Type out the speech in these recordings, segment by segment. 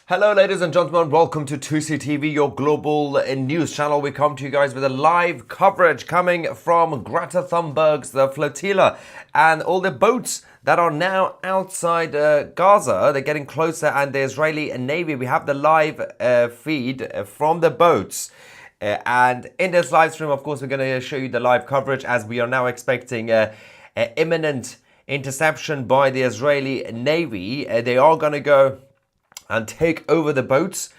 Hello ladies and gentlemen, welcome to Tousi TV, your global news channel. We come to you guys with a live coverage coming from Greta Thunberg's flotilla and all the boats that are now outside Gaza. They're getting closer, and the Israeli Navy, we have the live feed from the boats. And in this live stream, of course, we're going to show you the live coverage, as we are now expecting imminent interception by the Israeli Navy. They are going to go and take over the boats.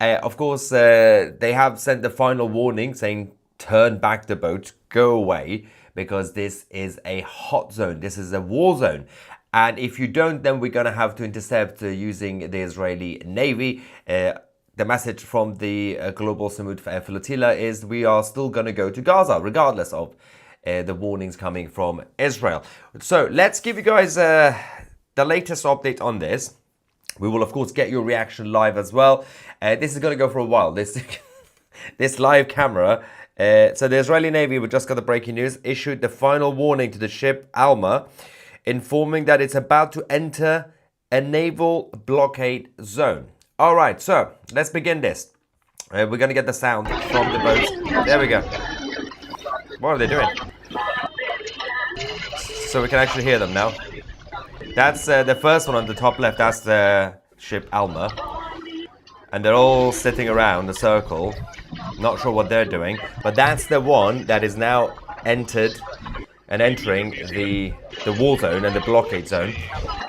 Of course, they have sent the final warning saying, turn back the boat, go away, because this is a hot zone. This is a war zone. And if you don't, then we're going to have to intercept using the Israeli Navy. The message from the global Samud flotilla is we are still going to go to Gaza, regardless of the warnings coming from Israel. So let's give you guys the latest update on this. We will, of course, get your reaction live as well. This is going to go for a while, this live camera. So the Israeli Navy, we just got the breaking news, issued the final warning to the ship Alma, informing that it's about to enter a naval blockade zone. All right, so let's begin this. We're going to get the sound from the boat. There we go. What are they doing? So we can actually hear them now. That's the first one on the top left. That's the ship Alma. And they're all sitting around a circle. Not sure what they're doing. But that's the one that is now entered and entering the war zone and the blockade zone.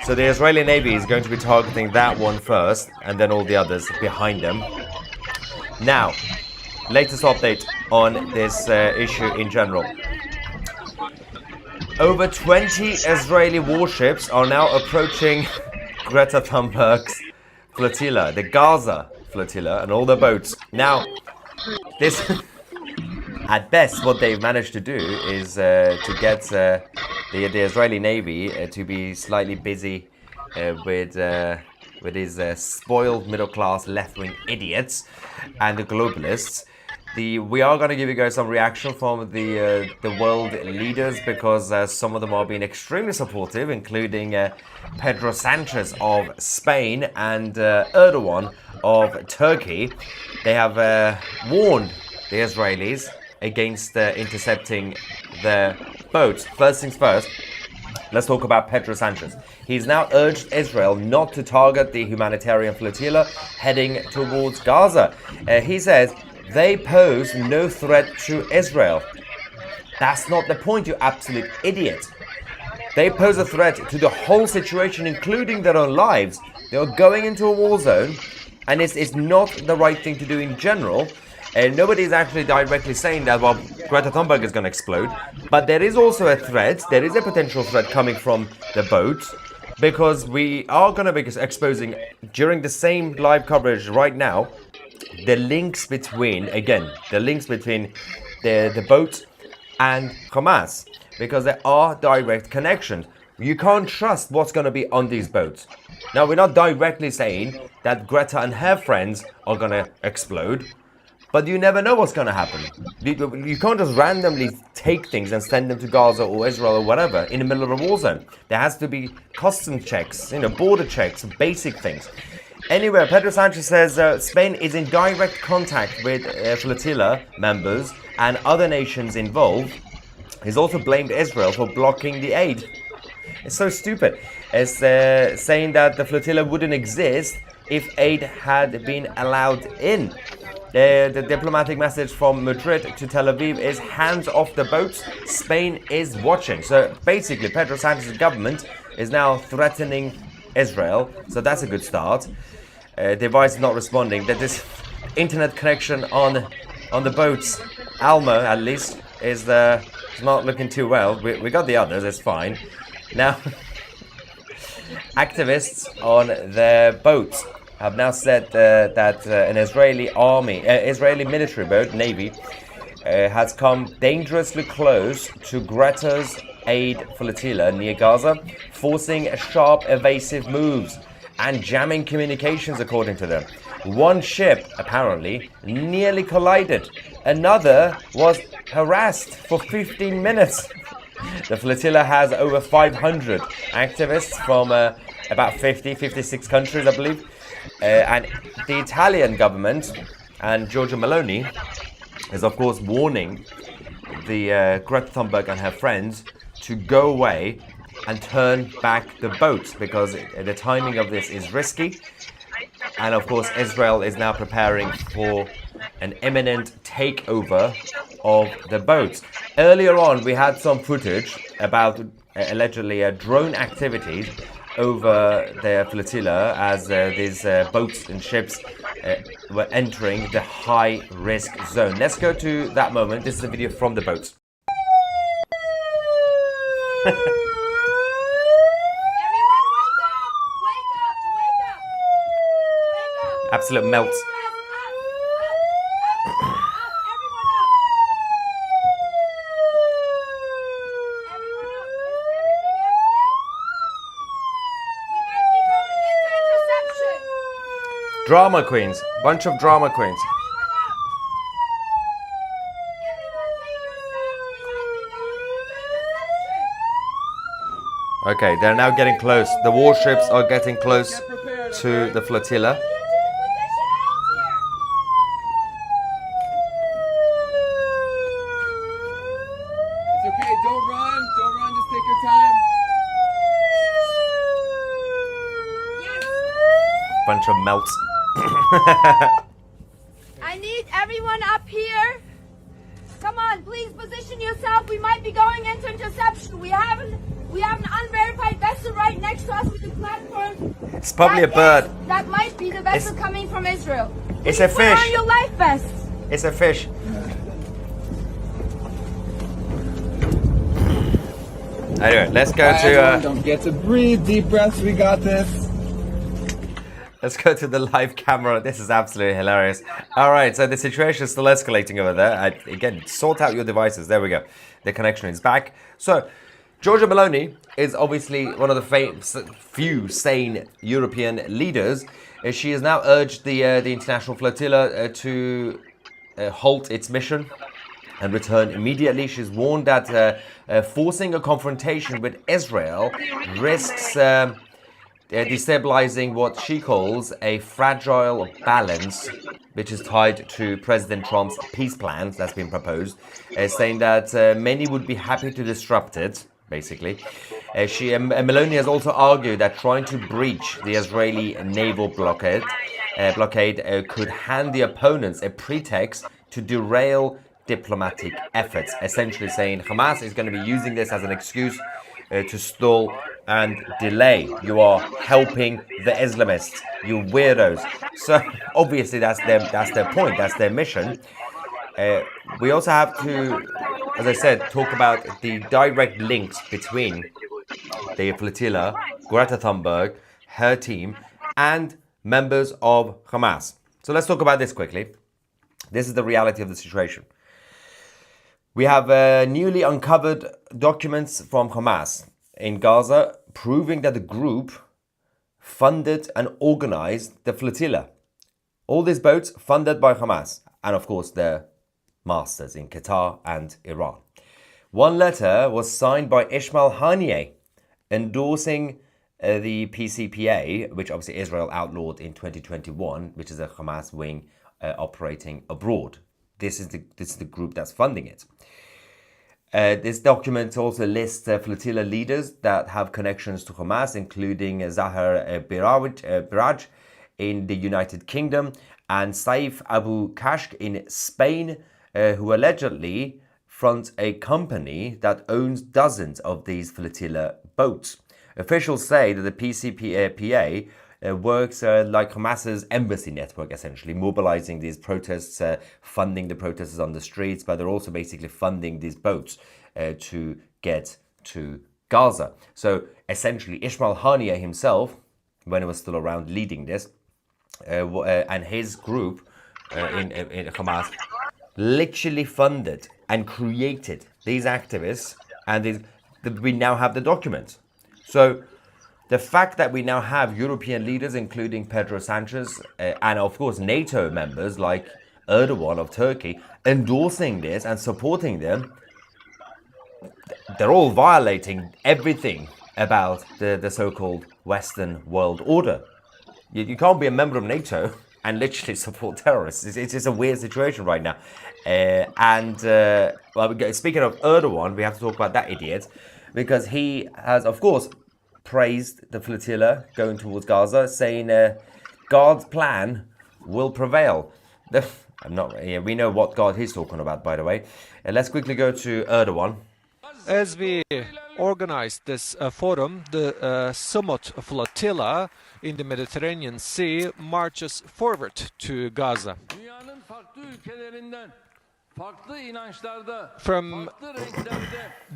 So the Israeli Navy is going to be targeting that one first, and then all the others behind them. Now, latest update on this issue in general. Over 20 Israeli warships are now approaching Greta Thunberg's flotilla, the Gaza flotilla, and all the boats. Now, this, at best, what they've managed to do is to get the Israeli Navy to be slightly busy with his spoiled middle-class left-wing idiots and the globalists. We are going to give you guys some reaction from the world leaders, because some of them are being extremely supportive, including Pedro Sanchez of Spain and Erdogan of Turkey. They have warned the Israelis against intercepting the boats. First things first, let's talk about Pedro Sanchez. He's now urged Israel not to target the humanitarian flotilla heading towards Gaza. He says, they pose no threat to Israel. That's not the point, you absolute idiot. They pose a threat to the whole situation, including their own lives. They are going into a war zone, and it's not the right thing to do in general. Nobody is actually directly saying that, well, Greta Thunberg is going to explode. But there is also a threat, there is a potential threat coming from the boat, because we are going to be exposing, during the same live coverage right now, the links between the boat and Hamas, because there are direct connections. You can't trust what's going to be on these boats. Now, we're not directly saying that Greta and her friends are going to explode, but you never know what's going to happen. You can't just randomly take things and send them to Gaza or Israel or whatever in the middle of a war zone. There has to be customs checks, border checks, basic things. Anyway, Pedro Sanchez says Spain is in direct contact with flotilla members and other nations involved. He's also blamed Israel for blocking the aid. It's so stupid. It's saying that the flotilla wouldn't exist if aid had been allowed in. The diplomatic message from Madrid to Tel Aviv is hands off the boats. Spain is watching. So basically, Pedro Sanchez's government is now threatening Israel. So that's a good start. Device not responding. That this internet connection on the boats, Alma at least, is not looking too well. We got the others. It's fine. Now, activists on the boats have now said that an Israeli military boat, Navy, has come dangerously close to Greta's aid flotilla near Gaza, forcing sharp evasive moves and jamming communications, according to them. One ship, apparently, nearly collided. Another was harassed for 15 minutes. The flotilla has over 500 activists from about 56 countries, I believe. And the Italian government and Giorgia Meloni is, of course, warning the Greta Thunberg and her friends to go away and turn back the boats, because the timing of this is risky. And of course, Israel is now preparing for an imminent takeover of the boats. Earlier on, we had some footage about allegedly drone activities over the flotilla as these boats and ships were entering the high-risk zone. Let's go to that moment. This is a video from the boats. Absolute melt. Drama queens. Bunch of drama queens. Okay, they're now getting close. The warships are getting close to the flotilla. Bunch of melts. I need everyone up here. Come on, please position yourself. We might be going into interception. We have an unverified vessel right next to us with the platform. It's probably a bird. That might be the vessel coming from Israel. It's a fish. Put on your life vests. It's a fish. Anyway, let's go to. Don't get to breathe. Deep breaths. We got this. Let's go to the live camera. This is absolutely hilarious. All right, so the situation is still escalating over there. Again, sort out your devices. There we go. The connection is back. So, Giorgia Meloni is obviously one of the few sane European leaders. She has now urged the international flotilla to halt its mission and return immediately. She's warned that forcing a confrontation with Israel risks destabilizing what she calls a fragile balance, which is tied to President Trump's peace plans that's been proposed, saying that many would be happy to disrupt it, basically. Meloni has also argued that trying to breach the Israeli naval blockade could hand the opponents a pretext to derail diplomatic efforts, essentially saying Hamas is going to be using this as an excuse to stall and delay. You are helping the Islamists, you weirdos. So obviously that's their point, that's their mission. We also have to, as I said, talk about the direct links between the flotilla, Greta Thunberg, her team, and members of Hamas. So let's talk about this quickly. This is the reality of the situation. We have newly uncovered documents from Hamas in Gaza proving that the group funded and organized the flotilla. All these boats funded by Hamas and, of course, their masters in Qatar and Iran. One letter was signed by Ismail Haniyeh endorsing the PCPA, which obviously Israel outlawed in 2021, which is a Hamas wing operating abroad. This is the group that's funding it. This document also lists flotilla leaders that have connections to Hamas, including Zahar Biraj in the United Kingdom and Saif Abu Kashk in Spain, who allegedly front a company that owns dozens of these flotilla boats. Officials say that the PCPA works like Hamas's embassy network, essentially, mobilizing these protests, funding the protesters on the streets, but they're also basically funding these boats to get to Gaza. So essentially, Ismail Haniyeh himself, when he was still around leading this, and his group in Hamas, literally funded and created these activists, and we now have the documents. So the fact that we now have European leaders, including Pedro Sanchez, and of course NATO members like Erdogan of Turkey, endorsing this and supporting them, they're all violating everything about the so-called Western world order. You can't be a member of NATO and literally support terrorists. It's just a weird situation right now. Well, speaking of Erdogan, we have to talk about that idiot, because he has, of course, praised the flotilla going towards Gaza, saying God's plan will prevail. We know what God he's talking about, by the way. Let's quickly go to Erdogan. As we organized this forum, the Summit Flotilla in the Mediterranean Sea marches forward to Gaza. From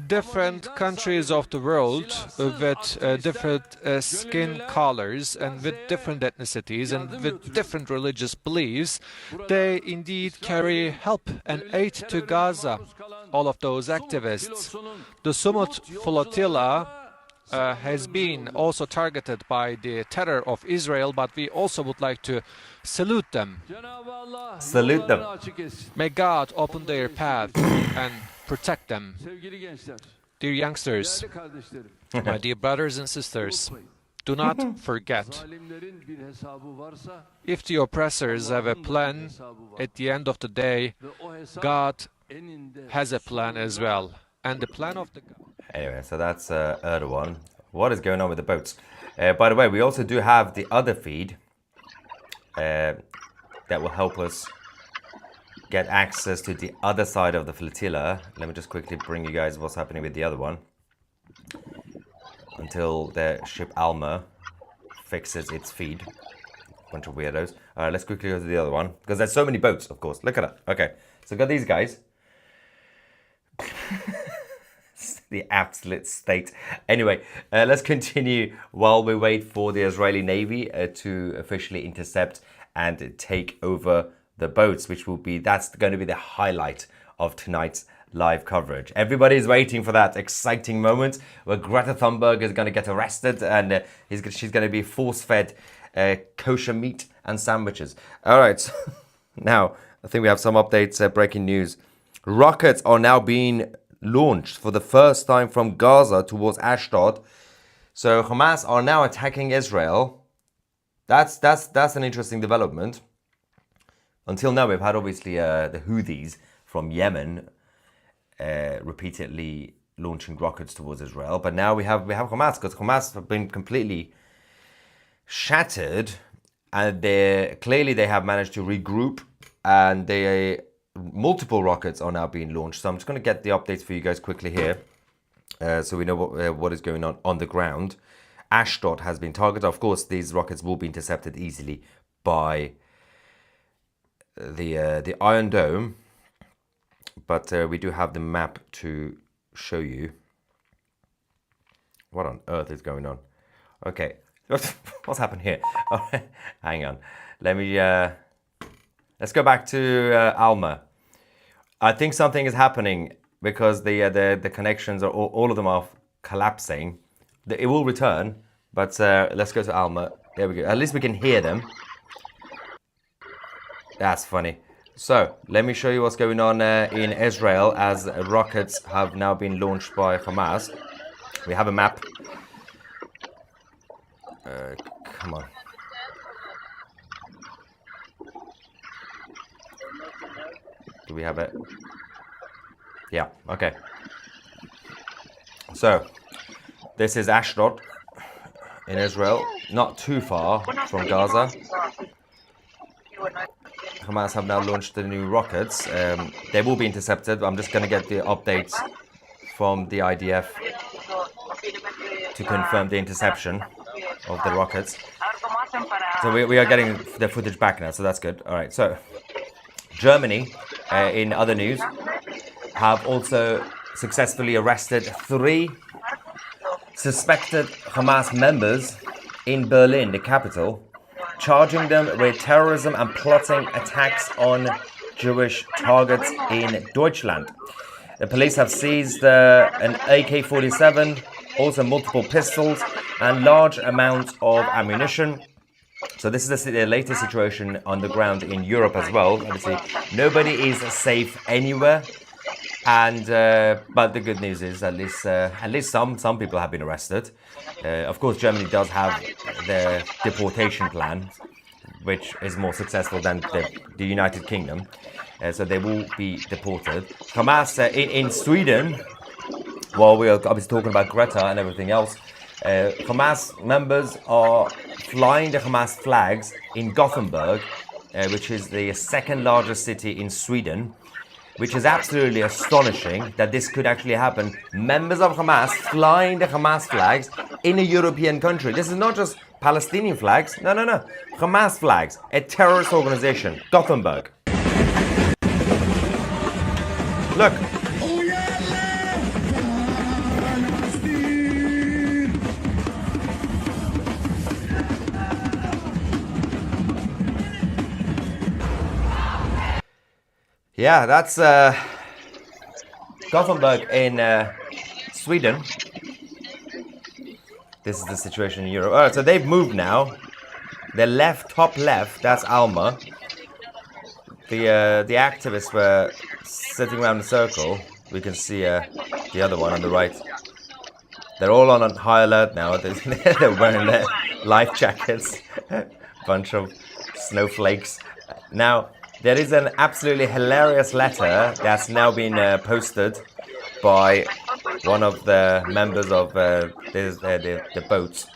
different countries of the world with different skin colors and with different ethnicities and with different religious beliefs, they indeed carry help and aid to Gaza, all of those activists. The Summit Flotilla has been also targeted by the terror of Israel, but we also would like to salute them. Salute them. May God open their path and protect them. Dear youngsters, my dear brothers and sisters, do not forget, if the oppressors have a plan, at the end of the day, God has a plan as well. And the plan of the... Anyway, so that's Erdogan. What is going on with the boats? By the way, we also do have the other feed that will help us get access to the other side of the flotilla. Let me just quickly bring you guys what's happening with the other one until the ship Alma fixes its feed. Bunch of weirdos. All right, let's quickly go to the other one, because there's so many boats, of course. Look at that. Okay, so got these guys. The absolute state. Anyway, let's continue while we wait for the Israeli Navy to officially intercept and take over the boats, that's going to be the highlight of tonight's live coverage. Everybody's waiting for that exciting moment where Greta Thunberg is going to get arrested and she's going to be force-fed kosher meat and sandwiches. All right, so now I think we have some updates, breaking news. Rockets are now being launched for the first time from Gaza towards Ashdod. So Hamas are now attacking Israel. That's an interesting development. Until now, we've had obviously the Houthis from Yemen repeatedly launching rockets towards Israel, but now we have Hamas, because Hamas have been completely shattered, and they have managed to regroup, and multiple rockets are now being launched. So I'm just going to get the updates for you guys quickly here, so we know what is going on the ground. Ashdod has been targeted. Of course, these rockets will be intercepted easily by the Iron Dome, but we do have the map to show you. What on earth is going on? Okay, what's happened here? Oh, hang on. Let me. Let's go back to Alma. I think something is happening because the connections are all of them are collapsing. It will return, but let's go to Alma. There we go. At least we can hear them. That's funny. So let me show you what's going on in Israel as rockets have now been launched by Hamas. We have a map. Come on. Do we have it? Yeah, okay. So, this is Ashdod in Israel, not too far from Gaza. Hamas have now launched the new rockets. They will be intercepted. I'm just going to get the updates from the IDF to confirm the interception of the rockets. So we are getting the footage back now, so that's good. All right, so Germany, in other news, have also successfully arrested 3 suspected Hamas members in Berlin, the capital, charging them with terrorism and plotting attacks on Jewish targets in Deutschland. The police have seized an AK-47, also multiple pistols, and large amounts of ammunition. So this is the latest situation on the ground in Europe as well. Obviously, nobody is safe anywhere. And but the good news is at least some people have been arrested. Of course, Germany does have their deportation plan, which is more successful than the United Kingdom. So they will be deported. Hamas in Sweden, while we are obviously talking about Greta and everything else, Hamas members are flying the Hamas flags in Gothenburg, which is the second largest city in Sweden, which is absolutely astonishing that this could actually happen. Members of Hamas flying the Hamas flags in a European country. This is not just Palestinian flags. No. Hamas flags, a terrorist organization, Gothenburg. Look. Yeah, that's Gothenburg in Sweden. This is the situation in Europe. All right, so they've moved now. The top left, that's Alma. The activists were sitting around in a circle. We can see the other one on the right. They're all on high alert now. They're wearing their life jackets. Bunch of snowflakes. Now, there is an absolutely hilarious letter that's now been posted by one of the members of the boats.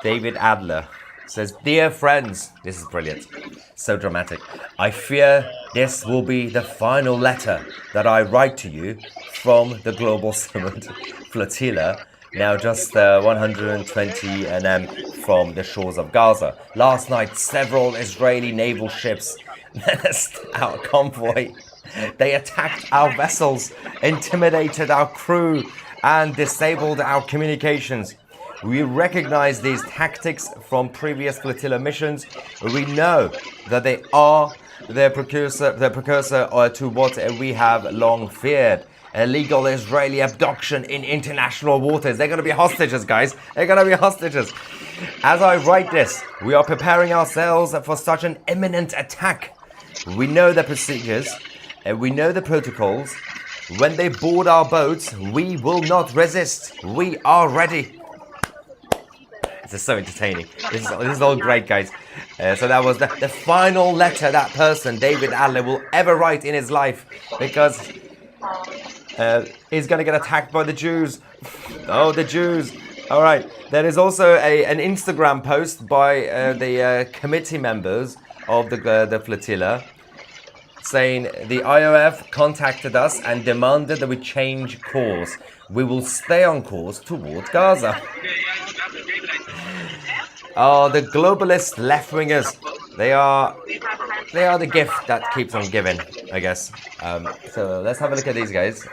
David Adler says, "Dear friends," this is brilliant, so dramatic. "I fear this will be the final letter that I write to you from the Global Summit Flotilla, now just 120 nm from the shores of Gaza. Last night, several Israeli naval ships menaced our convoy. They attacked our vessels, intimidated our crew, and disabled our communications. We recognize these tactics from previous flotilla missions. We know that they are the precursor to what we have long feared. Illegal Israeli abduction in international waters." They're going to be hostages, guys. They're going to be hostages. "As I write this, we are preparing ourselves for such an imminent attack. We know the procedures, and we know the protocols. When they board our boats, we will not resist. We are ready." This is so entertaining. This is all great, guys. So that was the final letter that person, David Adler, will ever write in his life, because he's going to get attacked by the Jews. Oh, the Jews. All right. There is also an Instagram post by the committee members of the flotilla saying, "The IDF contacted us and demanded that we change course. We will stay on course towards Gaza." Oh, the globalist left-wingers. They are the gift that keeps on giving, I guess. So let's have a look at these guys.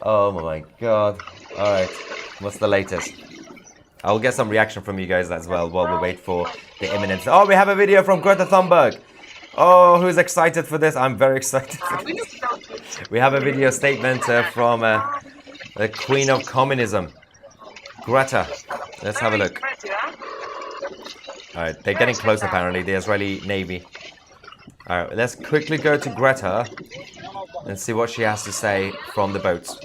Oh my god. Alright, what's the latest? I'll get some reaction from you guys as well while we wait for the imminent... Oh, we have a video from Greta Thunberg. Oh, who's excited for this? I'm very excited for this. We have a video statement from the Queen of Communism, Greta. Let's have a look. Alright, they're getting close apparently, the Israeli Navy. Alright, let's quickly go to Greta and see what she has to say from the boats.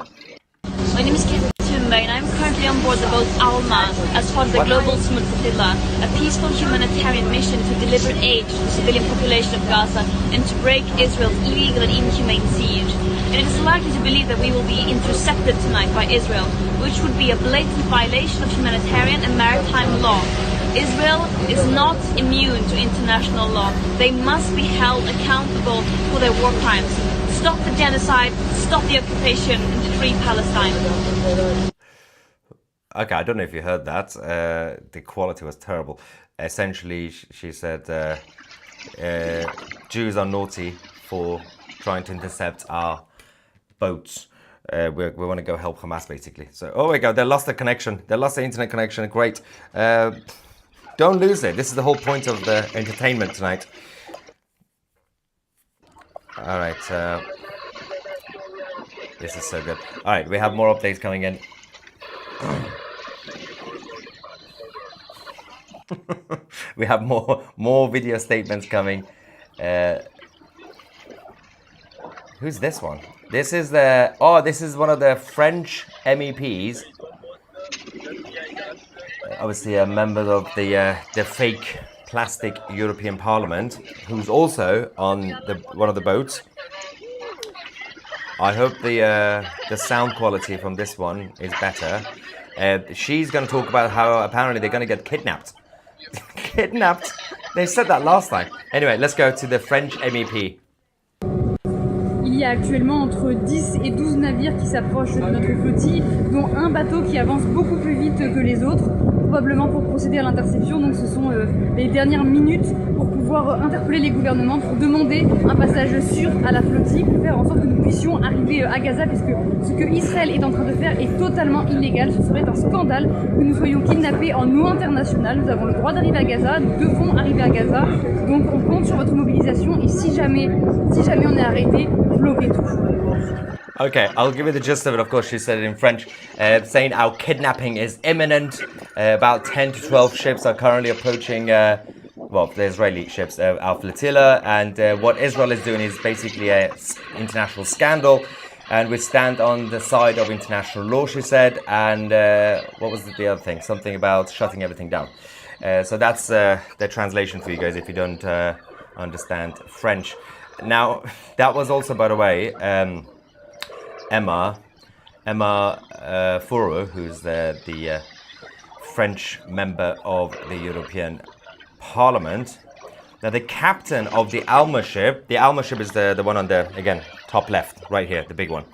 My name is Greta Thunberg and I'm currently on board the boat Alma as part of the Global Summit Flotilla, a peaceful humanitarian mission to deliver aid to the civilian population of Gaza and to break Israel's illegal and inhumane siege. And it is likely to believe that we will be intercepted tonight by Israel, which would be a blatant violation of humanitarian and maritime law. Israel is not immune to international law. They must be held accountable for their war crimes. Stop the genocide, stop the occupation, and free Palestine. Okay, I don't know if you heard that. The quality was terrible. Essentially, she said Jews are naughty for trying to intercept our boats. We want to go help Hamas, basically. So, oh my God, they lost the connection. They lost the internet connection. Great. Don't lose it. This is the whole point of the entertainment tonight. All right. This is so good. All right, we have more updates coming in. We have more video statements coming. Who's this one? This is the... Oh, this is one of the French MEPs. Obviously a member of the fake plastic European Parliament, who's also on one of the boats. I hope the sound quality from this one is better. She's going to talk about how apparently they're going to get kidnapped. Kidnapped? They said that last time. Anyway, let's go to the French MEP. Il y a actuellement entre 10 et 12 navires qui s'approchent de notre flottille, dont un bateau qui avance beaucoup plus vite que les autres, probablement pour procéder à l'interception. Donc ce sont les dernières minutes pour pouvoir interpeller les gouvernements, pour demander un passage sûr à la flottille, pour faire en sorte que nous puissions arriver à Gaza, puisque ce que Israël est en train de faire est totalement illégal. Ce serait un scandale que nous soyons kidnappés en eau internationale. Nous avons le droit d'arriver à Gaza, nous devons arriver à Gaza. Donc on compte sur votre mobilisation et si jamais on est arrêté, bloquez tout. Okay, I'll give you the gist of it. Of course, she said it in French, saying our kidnapping is imminent. About 10 to 12 ships are currently approaching, well, the Israeli ships, our flotilla. And what Israel is doing is basically an international scandal. And we stand on the side of international law, she said. And what was the other thing? Something about shutting everything down. So that's the translation for you guys if you don't understand French. Now, that was also, by the way, Emma Furu, who's the French member of the European Parliament. Now, the captain of the Alma ship is the one on the, again, top left, right here, the big one,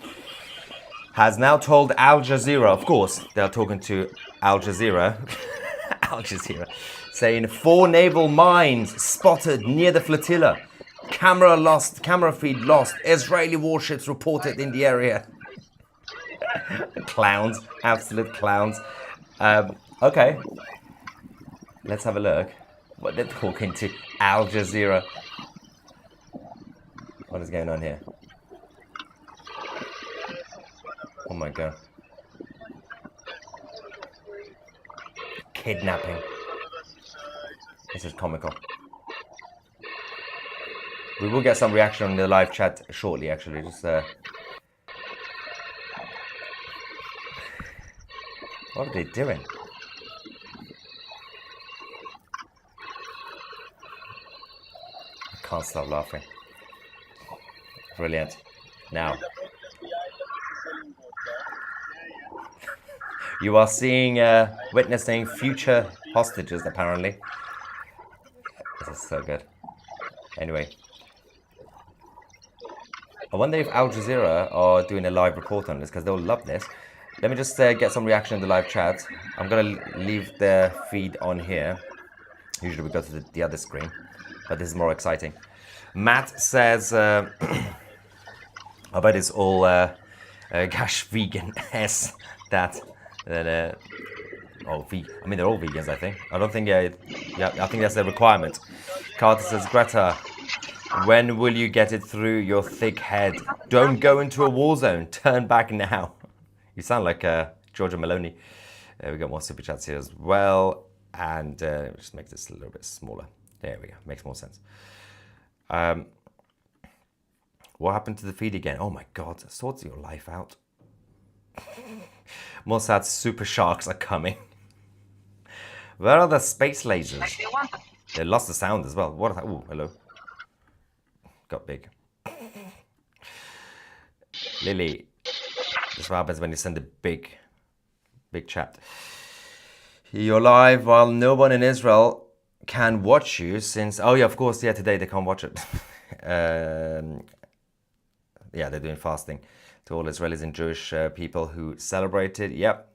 has now told Al Jazeera, of course, they're talking to Al Jazeera, Al Jazeera, saying 4 naval mines spotted near the flotilla. Camera lost, camera feed lost. Israeli warships reported in the area. Clowns, absolute clowns. Okay, let's have a look. What they're talking to Al Jazeera. What is going on here? Oh my god. Kidnapping. This is comical. We will get some reaction on the live chat shortly, actually. Just what are they doing? I can't stop laughing. Brilliant. Now, you are seeing, witnessing future hostages, apparently. This is so good. Anyway. I wonder if Al Jazeera are doing a live report on this, because they'll love this. Let me just get some reaction in the live chat. I'm going to leave the feed on here. Usually we go to the other screen, but this is more exciting. Matt says, I bet it's all gosh, vegan. Yes, that. Oh, I mean, they're all vegans, I think. I don't think, I think that's a requirement. Carter says, Greta, when will you get it through your thick head? Don't go into a war zone. Turn back now. You sound like Georgia Maloney. We got more super chats here as well. And just make this a little bit smaller. There we go. Makes more sense. What happened to the feed again? Oh my god. Sort your life out. Mossad's super sharks are coming. Where are the space lasers? They lost the sound as well. What? Oh, hello. Got big. Lily. This is what happens when you send a big chat. You're live while no one in Israel can watch you since... Oh yeah, of course, yeah, today they can't watch it. Yeah, they're doing fasting. To all Israelis and Jewish people who celebrated. Yep.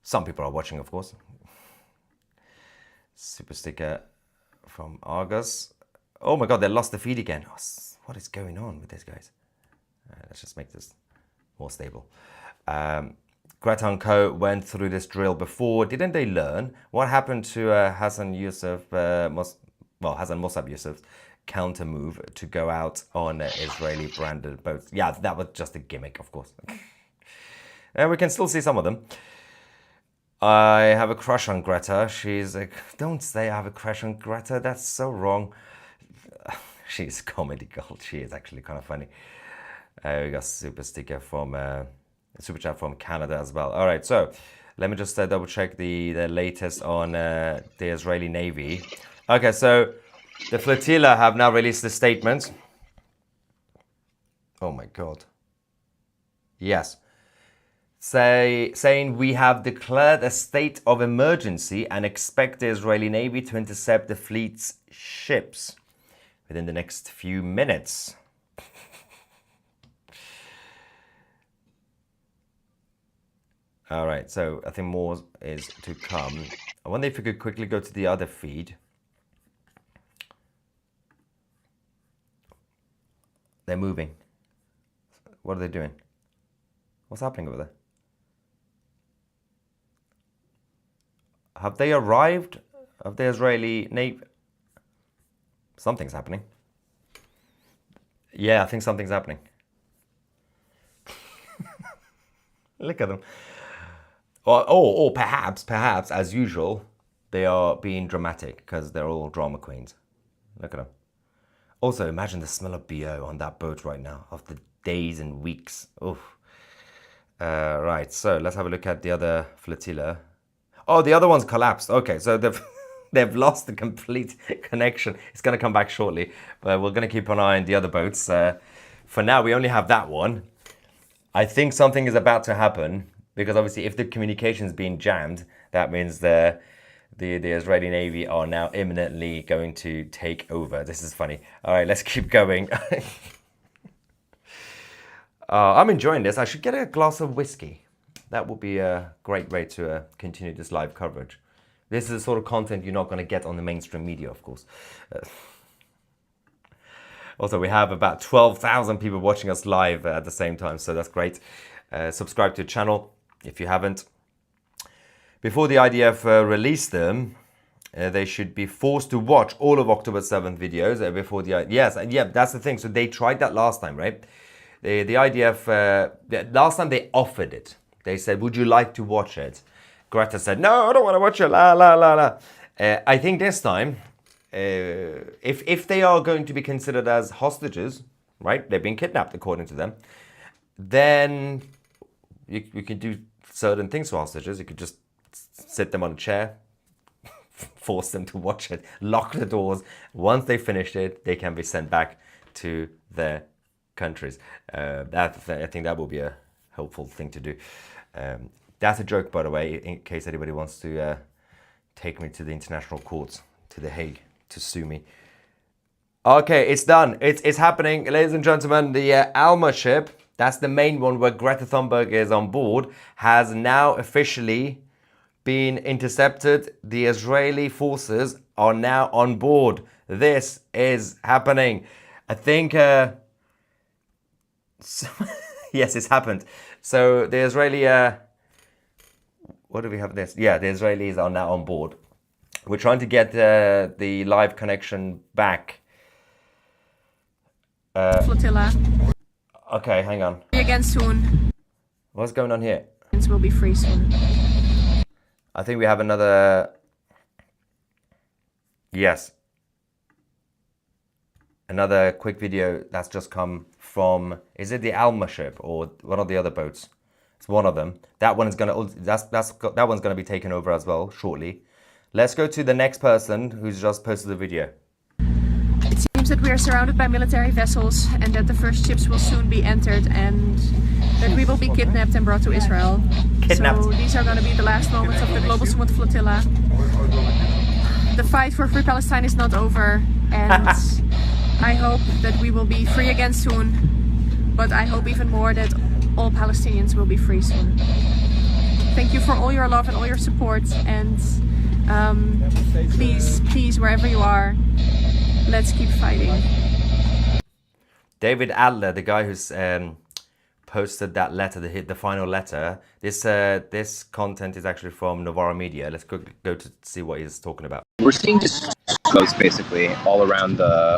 Some people are watching, of course. Super sticker from Argus. Oh my god, they lost the feed again. Oh, what is going on with these guys? Let's just make this more stable. Greta and Co. went through this drill before. Didn't they learn? What happened to Hassan Mossab Yusuf's counter move to go out on Israeli branded boats? Yeah, that was just a gimmick, of course. And we can still see some of them. I have a crush on Greta. She's like, don't say I have a crush on Greta. That's so wrong. She's comedy gold. She is actually kind of funny. We got super sticker from super chat from Canada as well. All right, so let me just double check the latest on the Israeli Navy. Okay, so the flotilla have now released a statement. Oh my God. Yes. Saying we have declared a state of emergency and expect the Israeli Navy to intercept the fleet's ships within the next few minutes. All right, so I think more is to come. I wonder if we could quickly go to the other feed. They're moving. What are they doing? What's happening over there? Have they arrived? Have the Israeli Navy? Something's happening. Yeah, I think something's happening. Look at them. Or perhaps, as usual, they are being dramatic because they're all drama queens. Look at them. Also, imagine the smell of BO on that boat right now after days and weeks. Oof. Right, so let's have a look at the other flotilla. Oh, the other one's collapsed. Okay, so they've lost the complete connection. It's going to come back shortly, but we're going to keep an eye on the other boats. For now, we only have that one. I think something is about to happen because obviously if the communication is being jammed, that means the Israeli Navy are now imminently going to take over. This is funny. All right, let's keep going. I'm enjoying this. I should get a glass of whiskey. That would be a great way to continue this live coverage. This is the sort of content you're not going to get on the mainstream media, of course. Also, we have about 12,000 people watching us live at the same time, so that's great. Subscribe to the channel if you haven't. Before the IDF release them, they should be forced to watch all of October 7th videos before the... Yes, yeah, that's the thing. So they tried that last time, right? The IDF... last time they offered it. They said, would you like to watch it? Greta said, no, I don't want to watch it, la, la, la, la. I think this time, if they are going to be considered as hostages, right? They've been kidnapped, according to them. Then you can do certain things for hostages. You could just sit them on a chair, force them to watch it, lock the doors. Once they finished it, they can be sent back to their countries. I think that will be a helpful thing to do. That's a joke, by the way, in case anybody wants to take me to the international courts, to The Hague, to sue me. Okay, it's done. It's happening. Ladies and gentlemen, the Alma ship, that's the main one where Greta Thunberg is on board, has now officially been intercepted. The Israeli forces are now on board. This is happening. I think... yes, it's happened. So the Israeli... what do we have this? Yeah, the Israelis are now on board. We're trying to get the live connection back. Flotilla. Okay, hang on. Free again soon. What's going on here? Will be free soon. I think we have another... Yes. Another quick video that's just come from... Is it the Alma ship or one of the other boats? It's one of them. That one is gonna... that one's gonna be taken over as well shortly. Let's go to the next person who's just posted the video. It seems that we are surrounded by military vessels and that the first ships will soon be entered and that we will be kidnapped and brought to Israel. Kidnapped. So these are going to be the last moments of the Global Smooth Flotilla. The fight for free Palestine is not over, and I hope that we will be free again soon, but I hope even more that all Palestinians will be free soon. Thank you for all your love and all your support, and please, wherever you are, let's keep fighting. David Adler, the guy who's posted that letter, the final letter. This content is actually from Novara Media. Let's go to see what he's talking about. We're seeing just boats basically all around the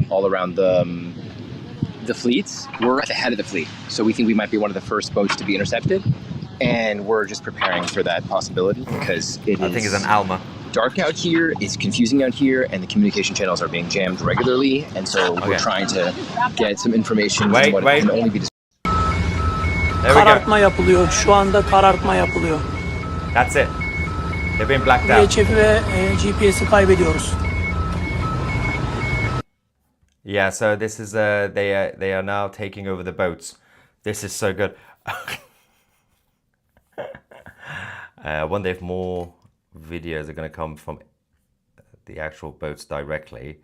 fleets. We're at the head of the fleet, so we think we might be one of the first boats to be intercepted, and we're just preparing for that possibility because I think it's an Alma. dark out here, it's confusing out here, and the communication channels are being jammed regularly, and so we're trying to get some information on what can only be. There we go. Karartma yapılıyor. Şu anda karartma yapılıyor. That's it. They've been blacked out. VHF ve GPS'i kaybediyoruz. Yeah, so this is they are now taking over the boats. This is so good. I wonder if more videos are going to come from the actual boats directly.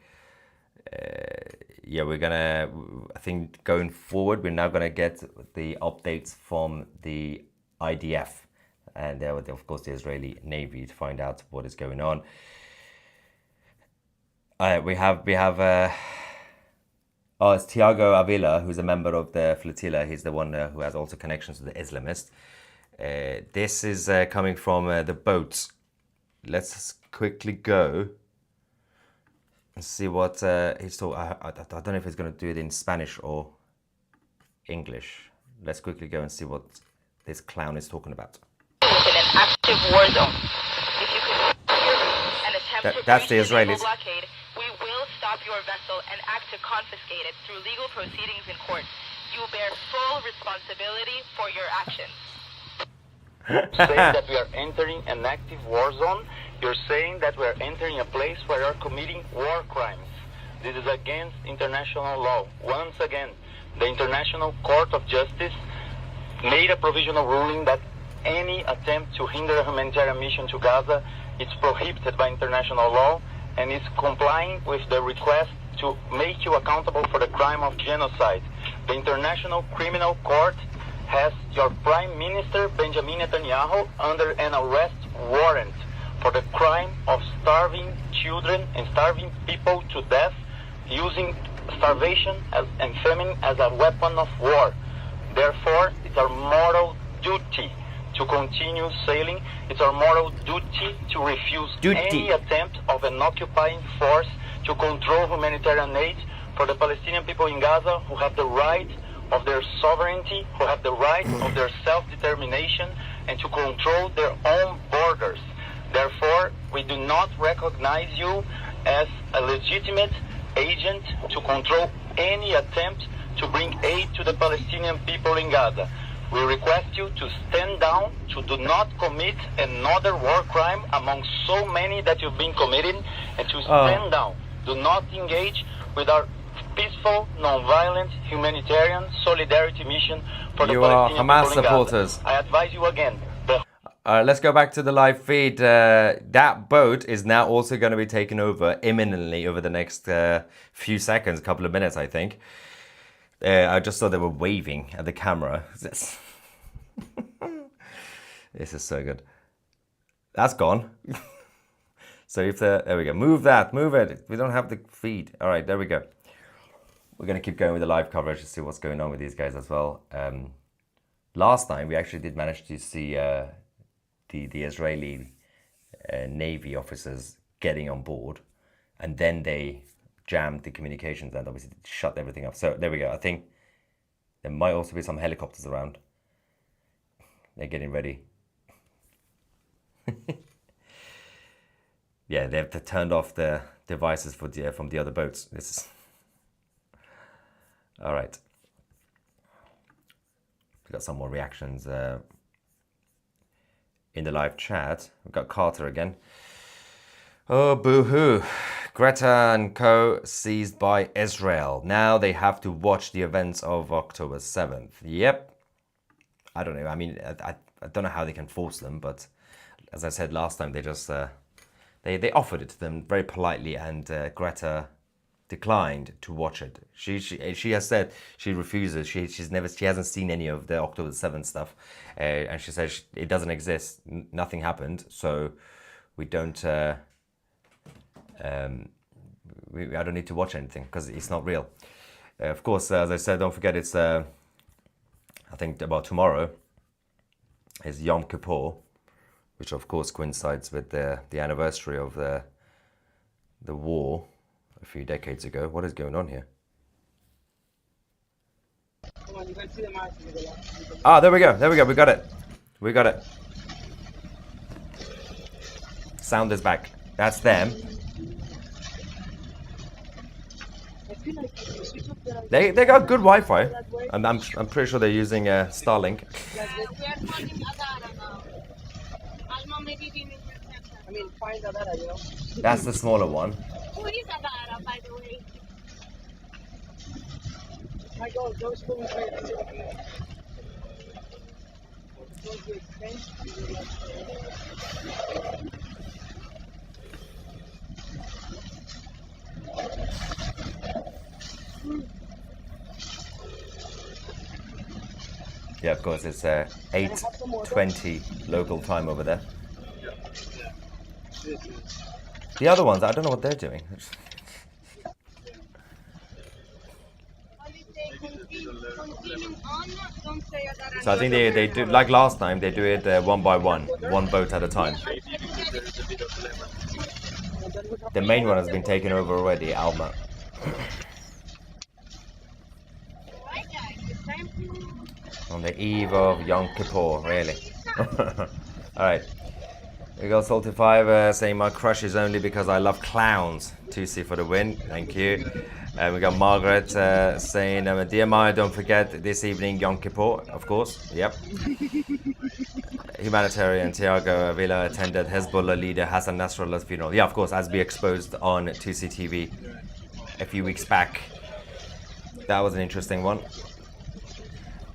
Yeah, we're gonna. I think going forward, we're now gonna get the updates from the IDF and of course the Israeli Navy to find out what is going on. We have. Oh, it's Tiago Avila, who's a member of the flotilla. He's the one who has also connections to the Islamists. This is coming from the boats. Let's quickly go and see what he's talking. I don't know if he's going to do it in Spanish or English. Let's quickly go and see what this clown is talking about. In an active war zone. If you could and attempt that's the to Israelis. Blockade, we will stop your vessel and act to confiscate it through legal proceedings in court. You bear full responsibility for your actions. Saying that we are entering an active war zone, you're saying that we are entering a place where we are committing war crimes. This is against international law. Once again, the International Court of Justice made a provisional ruling that any attempt to hinder a humanitarian mission to Gaza is prohibited by international law and is complying with the request to make you accountable for the crime of genocide. The International Criminal Court has your Prime Minister Benjamin Netanyahu under an arrest warrant for the crime of starving children and starving people to death using starvation and famine as a weapon of war. Therefore, it's our moral duty to continue sailing. It's our moral duty to refuse any attempt of an occupying force to control humanitarian aid for the Palestinian people in Gaza who have the right of their sovereignty, who have the right of their self-determination and to control their own borders. Therefore, we do not recognize you as a legitimate agent to control any attempt to bring aid to the Palestinian people in Gaza. We request you to stand down, to do not commit another war crime among so many that you've been committing, and to stand down. Do not engage with our peaceful, non-violent, humanitarian solidarity mission for the Palestinian Hamas people in supporters. Gaza. I advise you again. Let's go back to the live feed. That boat is now also going to be taken over imminently over the next few seconds, couple of minutes, I think. I just saw they were waving at the camera. This is so good. That's gone. So if there we go. Move it. We don't have the feed. All right, there we go. We're going to keep going with the live coverage to see what's going on with these guys as well. Last time we actually did manage to see the Israeli Navy officers getting on board, and then they jammed the communications and obviously shut everything up. So there we go. I think there might also be some helicopters around. They're getting ready. Yeah, they've turned off the devices from the other boats. This is all right. We've got some more reactions in the live chat. We've got Carter again. Oh, boo-hoo. Greta and co. seized by Israel. Now they have to watch the events of October 7th. Yep. I don't know. I mean, I don't know how they can force them, but as I said last time, they just they offered it to them very politely, and Greta declined to watch it. She has said she refuses. She hasn't seen any of the October 7th stuff, and she says it doesn't exist. Nothing happened, so we don't. I don't need to watch anything because it's not real. Of course, as I said, don't forget it's I think about tomorrow is Yom Kippur, which of course coincides with the anniversary of the war a few decades ago. What is going on here? Ah, there we go. We got it. Sound is back. That's them. They got good Wi-Fi. I'm pretty sure they're using Starlink. That's the smaller one. Who is Adara, by the way? My God, those schools are Yeah, of course, it's 8:20 local time over there. The other ones, I don't know what they're doing. So I think they do, like last time, they do it one by one boat at a time. The main one has been taken over already, Alma. On the eve of Yom Kippur, really. Alright. We got Salty5 saying my crush is only because I love clowns. Tousi for the win, thank you. We got Margaret saying, dear Maya, don't forget this evening Yom Kippur, of course. Yep. Humanitarian Tiago Avila attended Hezbollah leader Hassan Nasrallah's funeral. Yeah, of course, as we exposed on Tousi TV a few weeks back. That was an interesting one.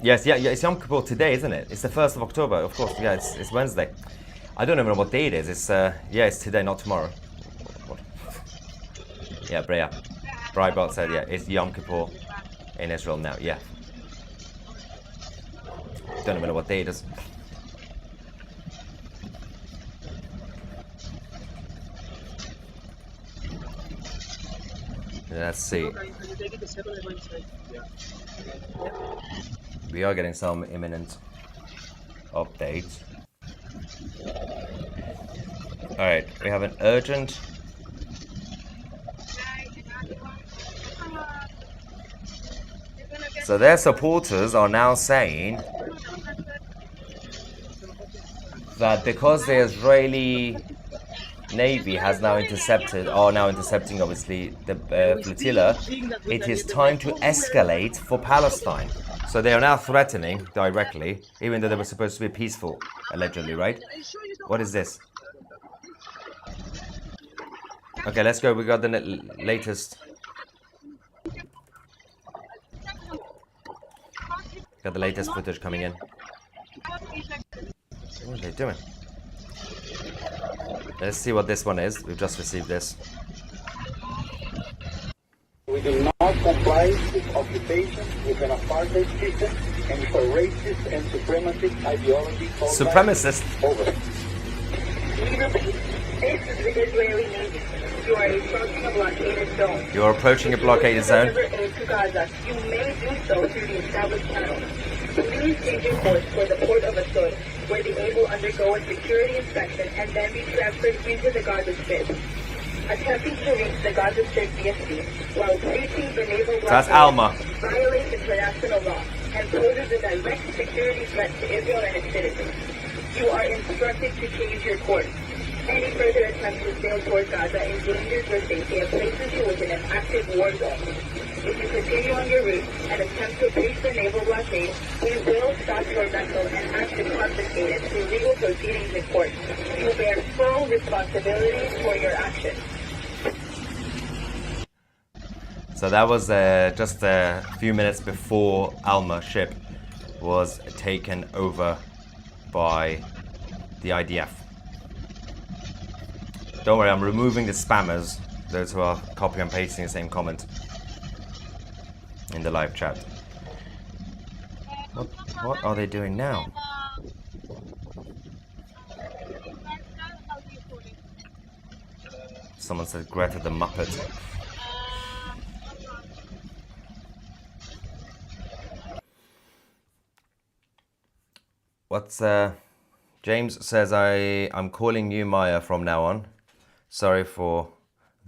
Yes, yeah, it's Yom Kippur today, isn't it? It's the 1st of October, of course. Yeah, it's Wednesday. I don't even know what day it is. It's yeah, it's today, not tomorrow. What? Yeah, Brea. Bribot said, yeah, it's Yom Kippur in Israel now. Yeah. Don't even know what day it is. Let's see. We are getting some imminent updates. Alright, we have an urgent. So their supporters are now saying that because the Israeli Navy has now intercepted, are now intercepting obviously the flotilla, it is time to escalate for Palestine. So they are now threatening directly, even though they were supposed to be peaceful, allegedly, right? What is this? Okay, let's go. We got the latest. Got the latest footage coming in. What are they doing? Let's see what this one is. We've just received this. We do not comply with occupation, with an apartheid system, and with a racist and supremacist ideology. Supremacist? Over. This is the Israeli Navy. You are approaching a blockaded zone. You're approaching a blockaded zone. Deliver aid to Gaza. You may do so through the established channels. Please change your course for the port of Asod, where the aid will undergo a security inspection and then be transferred into the Gaza Strip. Attempting to reach the Gaza Strip via sea while breaching the naval blockade violates international law and poses a direct security threat to Israel and its citizens. You are instructed to change your course. Any further attempt to sail toward Gaza endangers your safety and places you within an active war zone. If you continue on your route and attempt to breach the naval blockade, we will stop your vessel and act to confiscate it through legal proceedings in court. You bear full responsibility for your actions. So that was just a few minutes before Alma ship was taken over by the IDF. Don't worry, I'm removing the spammers, those who are copying and pasting the same comment in the live chat. What are they doing now? Someone said Greta the Muppet. What's James says I'm calling you Maya from now on. Sorry for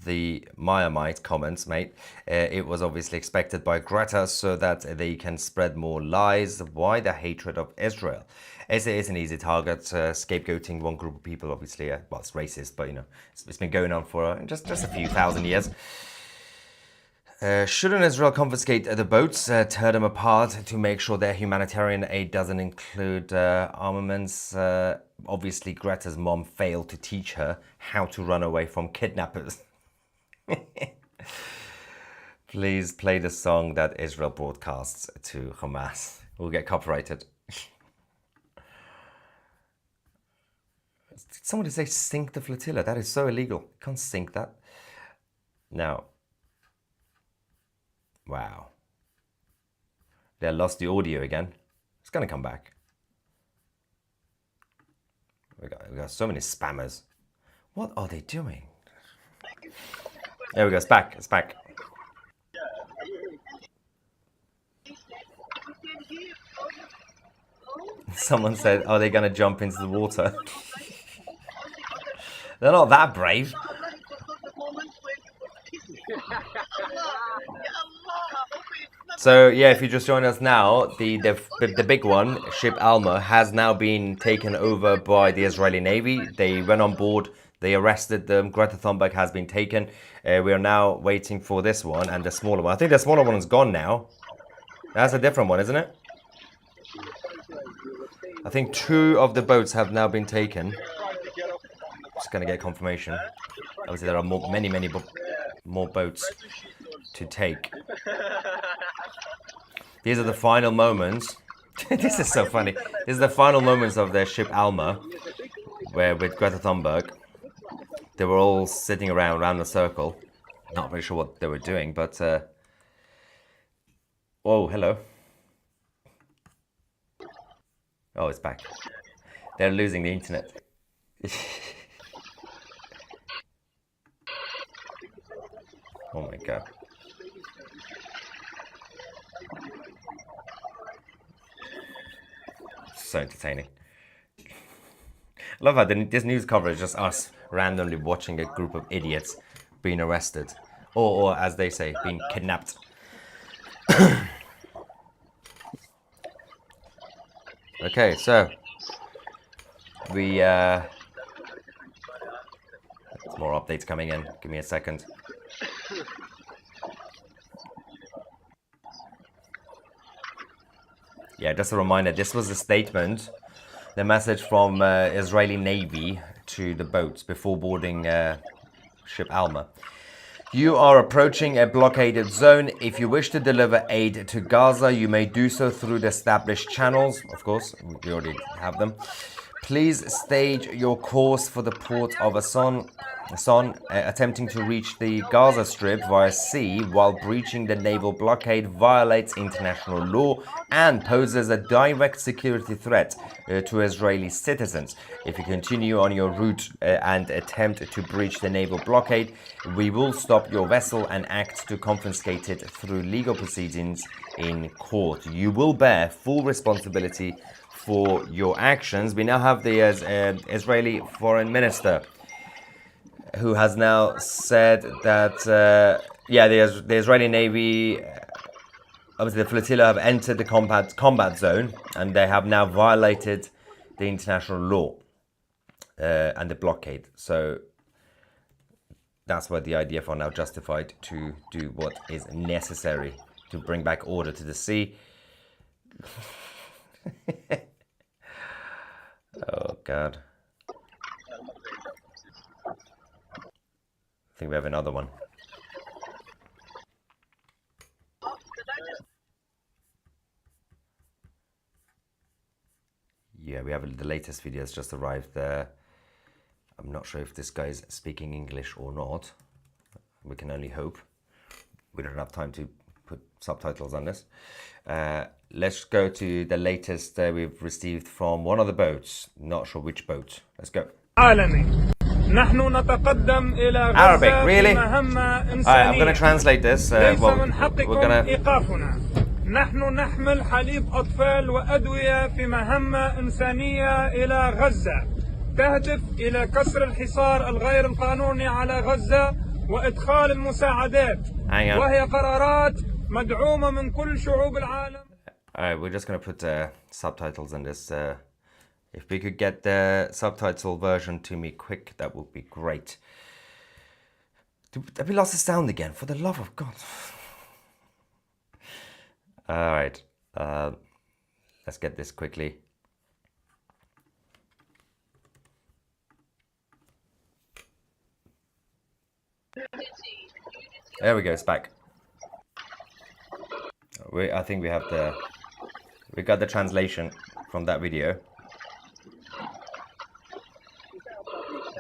the Mayamite comments, mate. It was obviously expected by Greta so that they can spread more lies. Why the hatred of Israel? As it is an easy target, scapegoating one group of people, obviously. Well, it's racist, but you know, it's been going on for just a few thousand years. Shouldn't Israel confiscate the boats, tear them apart to make sure their humanitarian aid doesn't include armaments? Obviously, Greta's mom failed to teach her how to run away from kidnappers. Please play the song that Israel broadcasts to Hamas. We'll get copyrighted. Did somebody say sink the flotilla? That is so illegal. You can't sink that. Now. Wow. They lost the audio again. It's going to come back. We got so many spammers. What are they doing? There we go. It's back. It's back. Someone said, are they going to jump into the water? They're not that brave. So yeah, if you just joined us now, the big one, ship Alma, has now been taken over by the Israeli Navy. They went on board, they arrested them. Greta Thunberg has been taken. We are now waiting for this one and the smaller one. I think the smaller one is gone now. That's a different one, isn't it? I think 2 of the boats have now been taken. Just gonna get confirmation. Obviously, there are many more boats to take. These are the final moments. This is so funny. This is the final moments of their ship Alma, where with Greta Thunberg, they were all sitting around the circle. Not very sure what they were doing, but oh, hello. Oh, it's back. They're losing the internet. Oh my god. So entertaining. I love how this news coverage is just us randomly watching a group of idiots being arrested. Or as they say, being kidnapped. Okay, so we more updates coming in. Give me a second. Yeah, just a reminder, this was a statement, the message from Israeli Navy to the boats before boarding ship Alma. You are approaching a blockaded zone. If you wish to deliver aid to Gaza, you may do so through the established channels. Of course, we already have them. Please stage your course for the port of Aswan. Attempting to reach the Gaza Strip via sea while breaching the naval blockade violates international law and poses a direct security threat to Israeli citizens. If you continue on your route and attempt to breach the naval blockade, we will stop your vessel and act to confiscate it through legal proceedings in court. You will bear full responsibility for your actions. We now have the Israeli foreign minister, who has now said that, yeah, the Israeli Navy, obviously the flotilla, have entered the combat zone, and they have now violated the international law and the blockade. So that's why the IDF are now justified to do what is necessary to bring back order to the sea. Oh, God. I think we have another one. Yeah, we have the latest video has just arrived there. I'm not sure if this guy's speaking English or not. We can only hope. We don't have time to put subtitles on this. Let's go to the latest we've received from one of the boats. Not sure which boat. Let's go. Arabic, really? Alright, I'm going to translate this. We're gonna... نحن نحمل حليب أطفال وأدوية في مهمة إنسانية إلى غزة تهدف إلى كسر الحصار الغير القانوني على غزة وإدخال المساعدات وهي قرارات مدعومة من كل شعوب العالم. Alright, we're just going to put subtitles in this. If we could get the subtitle version to me quick, that would be great. Have we lost the sound again? For the love of God. Alright, let's get this quickly. There we go, it's back. I think we got the translation from that video.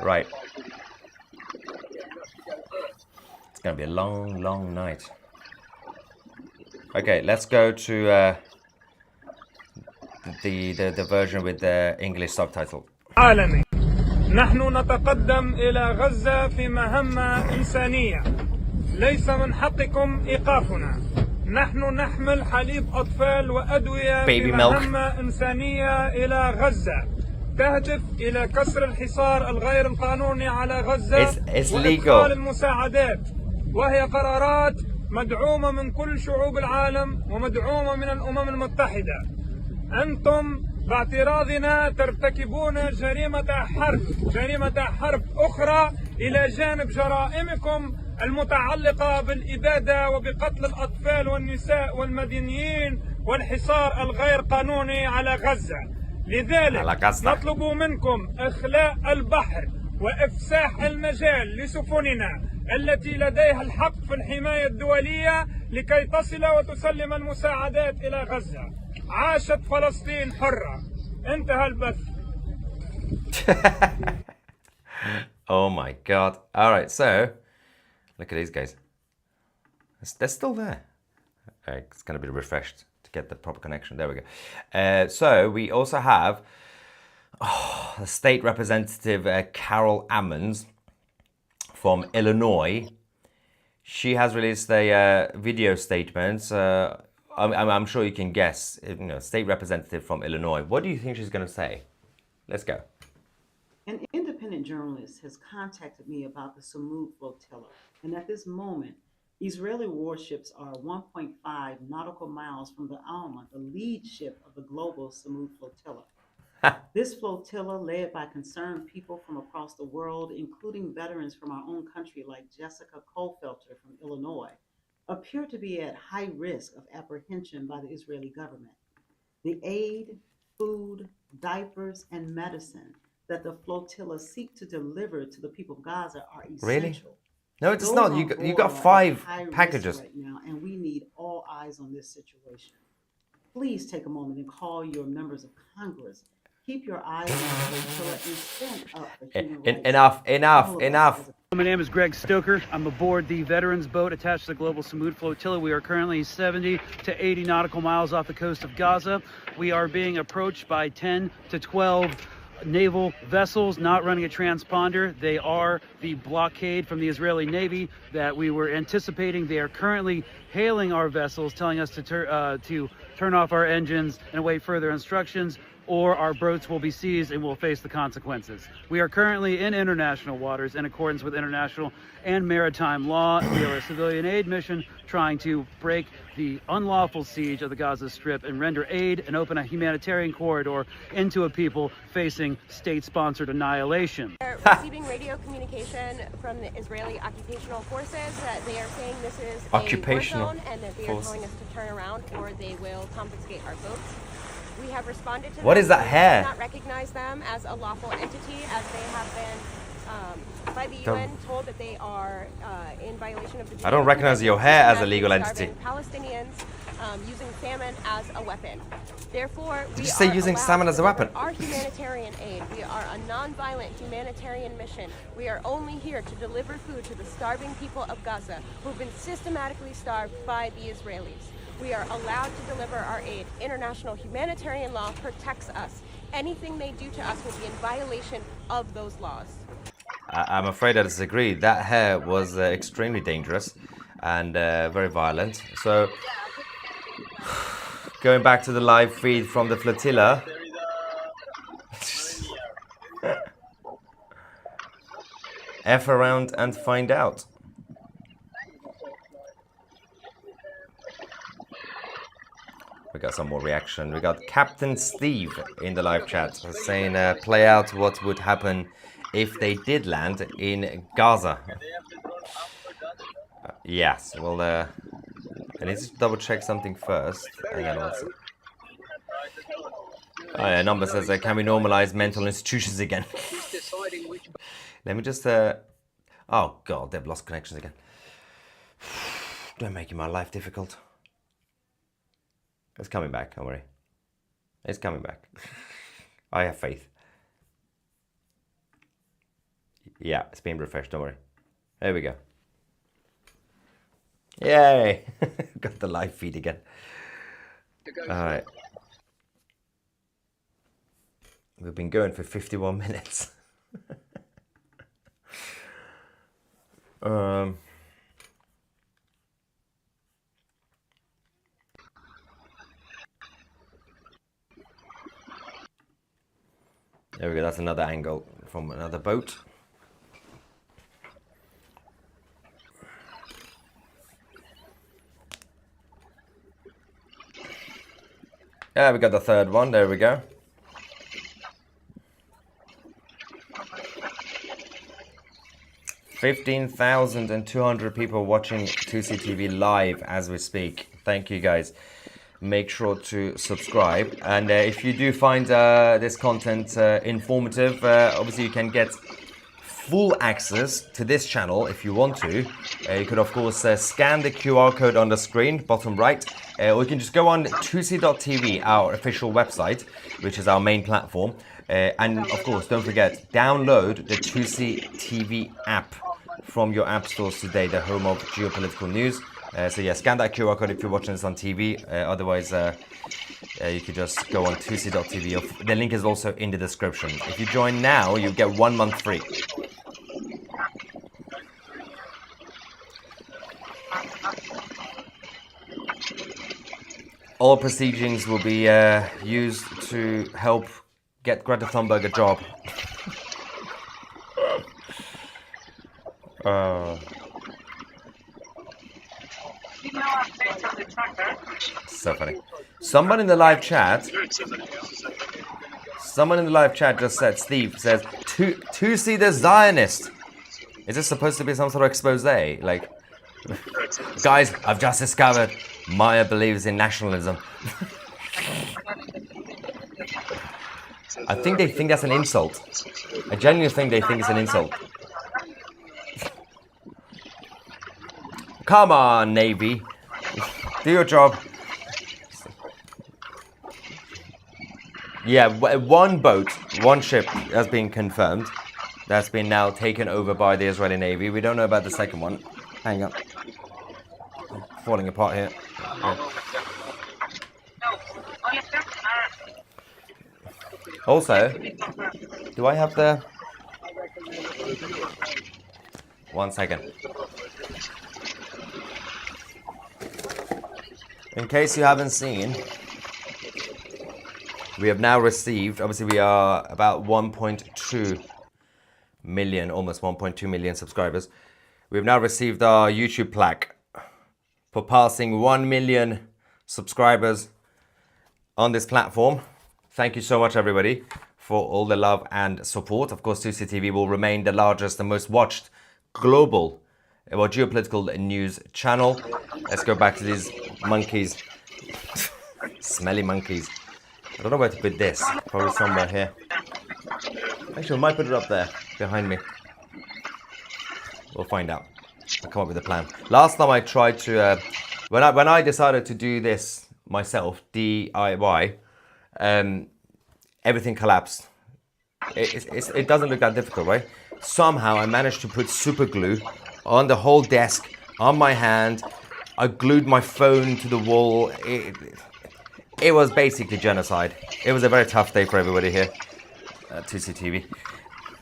Right. It's gonna be a long, long night. Okay, let's go to the version with the English subtitle. عالمي. نحن نتقدم إلى غزة في مهمة إنسانية. ليس من حقكم إيقافنا. نحن نحمل حليب أطفال وأدوية في مهمة إنسانية إلى غزة. تهدف إلى كسر الحصار الغير القانوني على غزة وإدخال المساعدات وهي قرارات مدعومة من كل شعوب العالم ومدعومة من الأمم المتحدة. أنتم باعتراضنا ترتكبون جريمة حرب أخرى إلى جانب جرائمكم المتعلقة بالإبادة وبقتل الأطفال والنساء والمدنيين والحصار الغير قانوني على غزة. لذلك نطلب منكم إخلاء البحر وإفساح المجال لسفننا التي لديها الحق في الحماية الدولية لكي تصل وتسلم المساعدات إلى غزة. عاشت فلسطين حرة. انتهى البث. Oh my God. Alright, so look at these guys. They're still there. It's going to be refreshed to get the proper connection. There we go. So we also have the State Representative Carol Ammons from Illinois. She has released a video statement. I'm sure you can guess. State Representative from Illinois. What do you think she's going to say? Let's go. An independent journalist has contacted me about the Samud flotilla, and at this moment, Israeli warships are 1.5 nautical miles from the Alma, the lead ship of the global Samud flotilla. This flotilla, led by concerned people from across the world, including veterans from our own country like Jessica Kohlfelter from Illinois, appear to be at high risk of apprehension by the Israeli government. The aid, food, diapers, and medicine that the flotilla seek to deliver to the people of Gaza are essential. Really? No, it's not. You got 5 packages right now, and we need all eyes on this situation. Please take a moment and call your members of Congress. Keep your eyes on the flotilla and stand up for human rights. Enough. My name is Greg Stoker. I'm aboard the Veterans boat attached to the Global Samud Flotilla. We are currently 70 to 80 nautical miles off the coast of Gaza. We are being approached by 10 to 12 naval vessels not running a transponder. They are the blockade from the Israeli Navy that we were anticipating. They are currently hailing our vessels, telling us to turn off our engines and await further instructions, or our boats will be seized and will face the consequences. We are currently in international waters in accordance with international and maritime law. We are a civilian aid mission trying to break the unlawful siege of the Gaza Strip and render aid and open a humanitarian corridor into a people facing state-sponsored annihilation. We're receiving radio communication from the Israeli occupational forces that they are saying this is a war zone and that they are telling us to turn around or they will confiscate our boats. We have responded to What is that hair? We do not recognize them as a lawful entity as they have been by the UN told that they are in violation of the I don't recognize your hair as a legal entity. Palestinians using salmon as a weapon. Therefore, Did you say using salmon as a weapon? Our humanitarian aid. We are a non-violent humanitarian mission. We are only here to deliver food to the starving people of Gaza who've been systematically starved by the Israelis. We are allowed to deliver our aid. International humanitarian law protects us. Anything they do to us will be in violation of those laws. I'm afraid I disagree. That hair was extremely dangerous and very violent. So, going back to the live feed from the flotilla. F around and find out. got some more reaction. We got Captain Steve in the live chat saying, play out what would happen if they did land in Gaza. Yes, well, I need to double check something first. And then also... Oh, yeah, number says, can we normalize mental institutions again? Let me just... Oh, God, they've lost connections again. Don't make my life difficult. It's coming back, don't worry. It's coming back. I have faith. Yeah, it's being refreshed, don't worry. There we go. Yay! Got the live feed again. Alright. We've been going for 51 minutes. There we go, that's another angle from another boat. Yeah, we got the third one, there we go. $15,200 people watching Tousi TV live as we speak. Thank you guys. Make sure to subscribe, and if you do find this content informative, obviously you can get full access to this channel if you want to. You could of course scan the QR code on the screen bottom right, or you can just go on Tousi.tv, our official website, which is our main platform, and of course don't forget, download the Tousi TV app from your app stores today, the home of geopolitical news. So yeah, scan that QR code if you're watching this on TV. Otherwise, you could just go on Tousi.tv. The link is also in the description. If you join now, you get 1 month free. All proceedings will be used to help get Greta Thunberg a job. So funny. Someone in the live chat just said, Steve says, to see the Zionist. Is this supposed to be some sort of expose? Like, guys, I've just discovered Maya believes in nationalism. I think they think that's an insult. I genuinely think they think it's an insult. Come on, Navy. Do your job. Yeah, one boat, one ship has been confirmed. That's been now taken over by the Israeli Navy. We don't know about the second one. Hang on. I'm falling apart here. Yeah. Also, do I have the... 1 second. In case you haven't seen, we have now received, obviously we are about 1.2 million, almost 1.2 million subscribers. We've now received our YouTube plaque for passing 1 million subscribers on this platform. Thank you so much, everybody, for all the love and support. Of course, Tousi TV will remain the largest and most watched global geopolitical news channel. Let's go back to these monkeys. Smelly monkeys. I don't know where to put this. Probably somewhere here. Actually, I might put it up there, behind me. We'll find out. I'll come up with a plan. Last time I tried to... when I decided to do this myself, DIY, everything collapsed. It doesn't look that difficult, right? Somehow I managed to put super glue on the whole desk, on my hand. I glued my phone to the wall. It was basically genocide. It was a very tough day for everybody here at Tousi TV.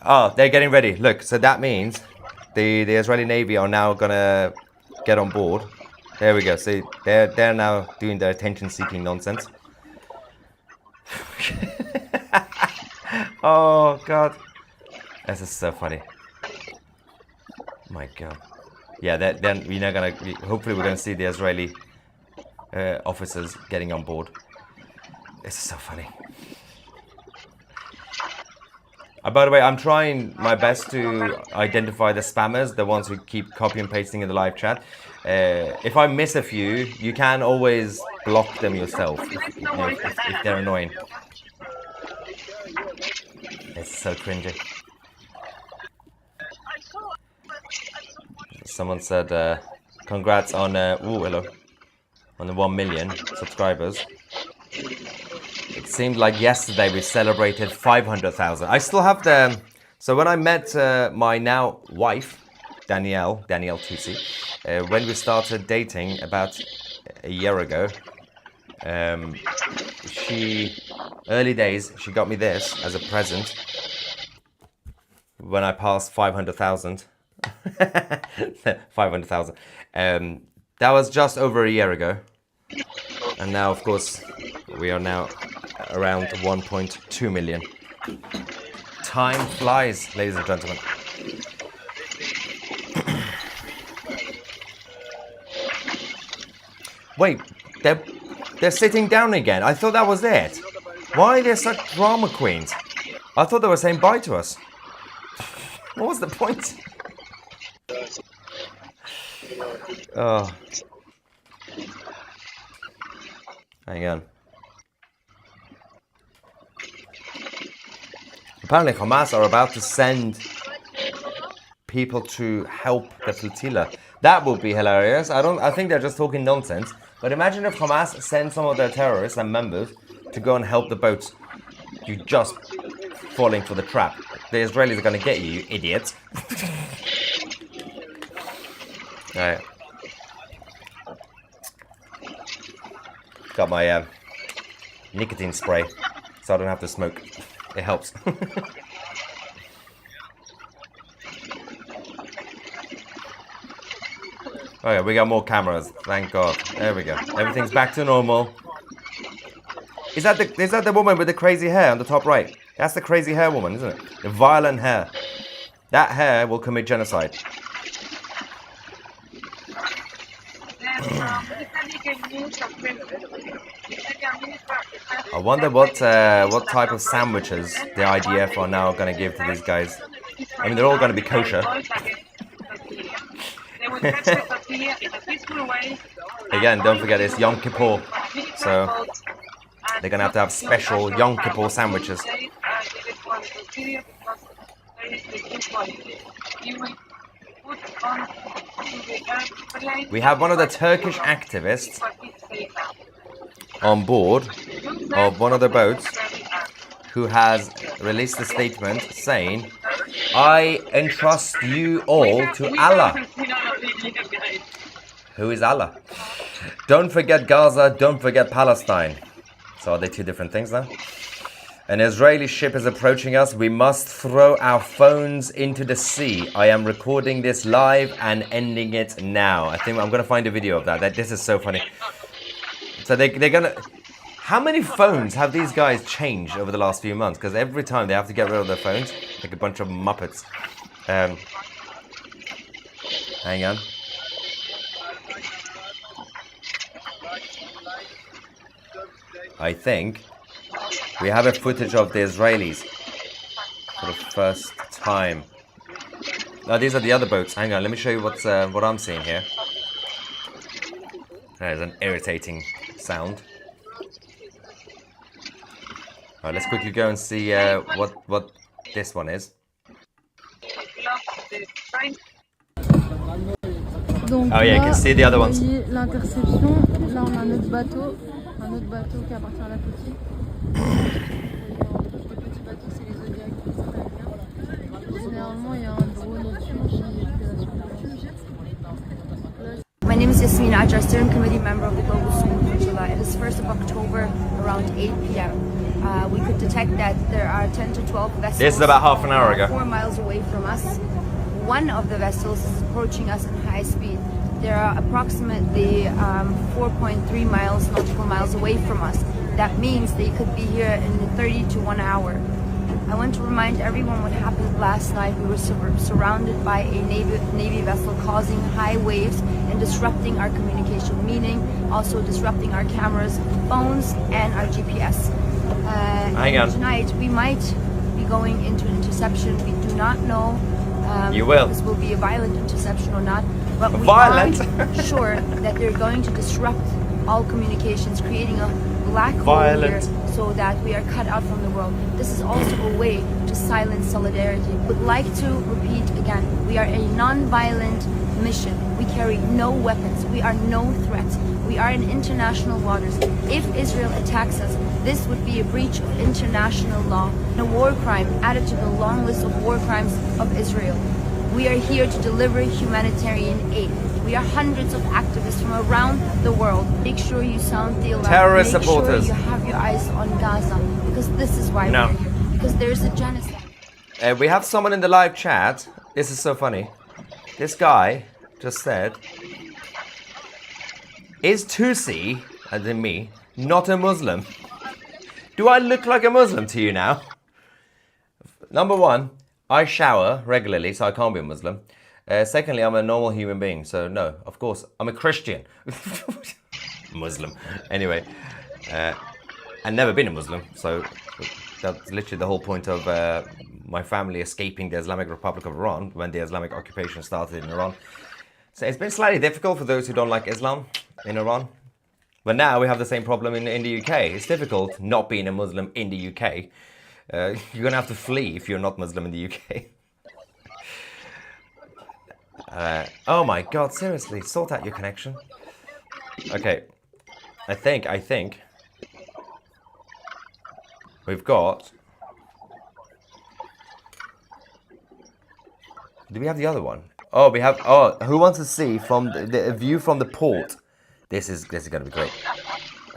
Oh, they're getting ready. Look, so that means the Israeli Navy are now gonna get on board. There we go. See, they're now doing their attention-seeking nonsense. Oh God, this is so funny. My God. Yeah, then we're not gonna. Hopefully, we're gonna see the Israeli officers getting on board. This is so funny. By the way, I'm trying my best to identify the spammers, the ones who keep copy and pasting in the live chat. If I miss a few, you can always block them yourself if they're annoying. It's so cringy. Someone said, congrats on, hello, on the 1 million subscribers. It seemed like yesterday we celebrated 500,000. I still have the... So when I met my now wife, Danielle Tousi, when we started dating about a year ago, early days, she got me this as a present when I passed 500,000. 500,000. That was just over a year ago. And now, of course, we are now around 1.2 million. Time flies, ladies and gentlemen. Wait, they're sitting down again. I thought that was it. Why are they such drama queens? I thought they were saying bye to us. What was the point? Oh. Hang on. Apparently Hamas are about to send people to help the flotilla. That would be hilarious. I think they're just talking nonsense. But imagine if Hamas sends some of their terrorists and members to go and help the boats. You just falling for the trap. The Israelis are gonna get you, you idiots. Alright. Got my nicotine spray, so I don't have to smoke. It helps. Oh yeah, we got more cameras. Thank God. There we go. Everything's back to normal. Is that the woman with the crazy hair on the top right? That's the crazy hair woman, isn't it? The violent hair. That hair will commit genocide. I wonder what type of sandwiches the IDF are now going to give to these guys. I mean, they're all going to be kosher. Again, don't forget it's Yom Kippur, so they're going to have special Yom Kippur sandwiches. We have one of the Turkish activists on board of one of the boats who has released a statement saying, I entrust you all to Allah. Who is Allah? Don't forget Gaza, don't forget Palestine. So are they two different things now? An Israeli ship is approaching us. We must throw our phones into the sea. I am recording this live and ending it now. I think I'm going to find a video of that. This is so funny. So they're going to... How many phones have these guys changed over the last few months? Because every time they have to get rid of their phones, like a bunch of muppets. Hang on. I think we have a footage of the Israelis for the first time. No, these are the other boats. Hang on, let me show you what I'm seeing here. There's an irritating sound. Alright, let's quickly go and see what this one is. Donc oh yeah, you can see the other ones. L'interception, là on a un autre bateau qui appartient à la petite. Le petit bateau c'est les Zodiacs israéliens. Généralement il y a un drone au-dessus qui fait la surveillance. My name is Yasmina Ajra, steering committee member of the Global Smooth Flotilla. It is 1st of October around 8 p.m. We could detect that there are 10 to 12 vessels. This is about half an hour ago. 4 miles away from us. One of the vessels is approaching us at high speed. There are approximately 4.3 nautical miles away from us. That means they could be here in 30 to 1 hour. I want to remind everyone what happened last night. We were surrounded by a Navy vessel causing high waves and disrupting our communication, meaning also disrupting our cameras, phones, and our GPS. Hang on. Tonight we might be going into an interception. We do not know you will. if this will be a violent interception or not, but we Violent? are sure that they're going to disrupt all communications, creating a black hole Violent. here so that we are cut out from the world. This is also a way to silence solidarity. Would like to repeat again, we are a non-violent mission. We carry no weapons. We are no threat. We are in international waters. If Israel attacks us, this would be a breach of international law, a war crime added to the long list of war crimes of Israel. We are here to deliver humanitarian aid. We are hundreds of activists from around the world. Make sure you sound the alarm. Terrorist Make supporters. sure you have your eyes on Gaza, because this is why No. we're here. Because there's a genocide. We have someone in the live chat. This is so funny. This guy just said, "Is Tousi, as in me, not a Muslim?" Do I look like a Muslim to you now? Number one, I shower regularly, so I can't be a Muslim. Secondly, I'm a normal human being, so no, of course, I'm a Christian. Muslim. Anyway, I've never been a Muslim, so that's literally the whole point of my family escaping the Islamic Republic of Iran when the Islamic occupation started in Iran. So it's been slightly difficult for those who don't like Islam in Iran. But now we have the same problem in the UK. It's difficult not being a Muslim in the UK. You're going to have to flee if you're not Muslim in the UK. Oh my God, seriously, sort out your connection. Okay, I think we've got... Do we have the other one? Oh, we have... Oh, who wants to see from the view from the port? This is going to be great.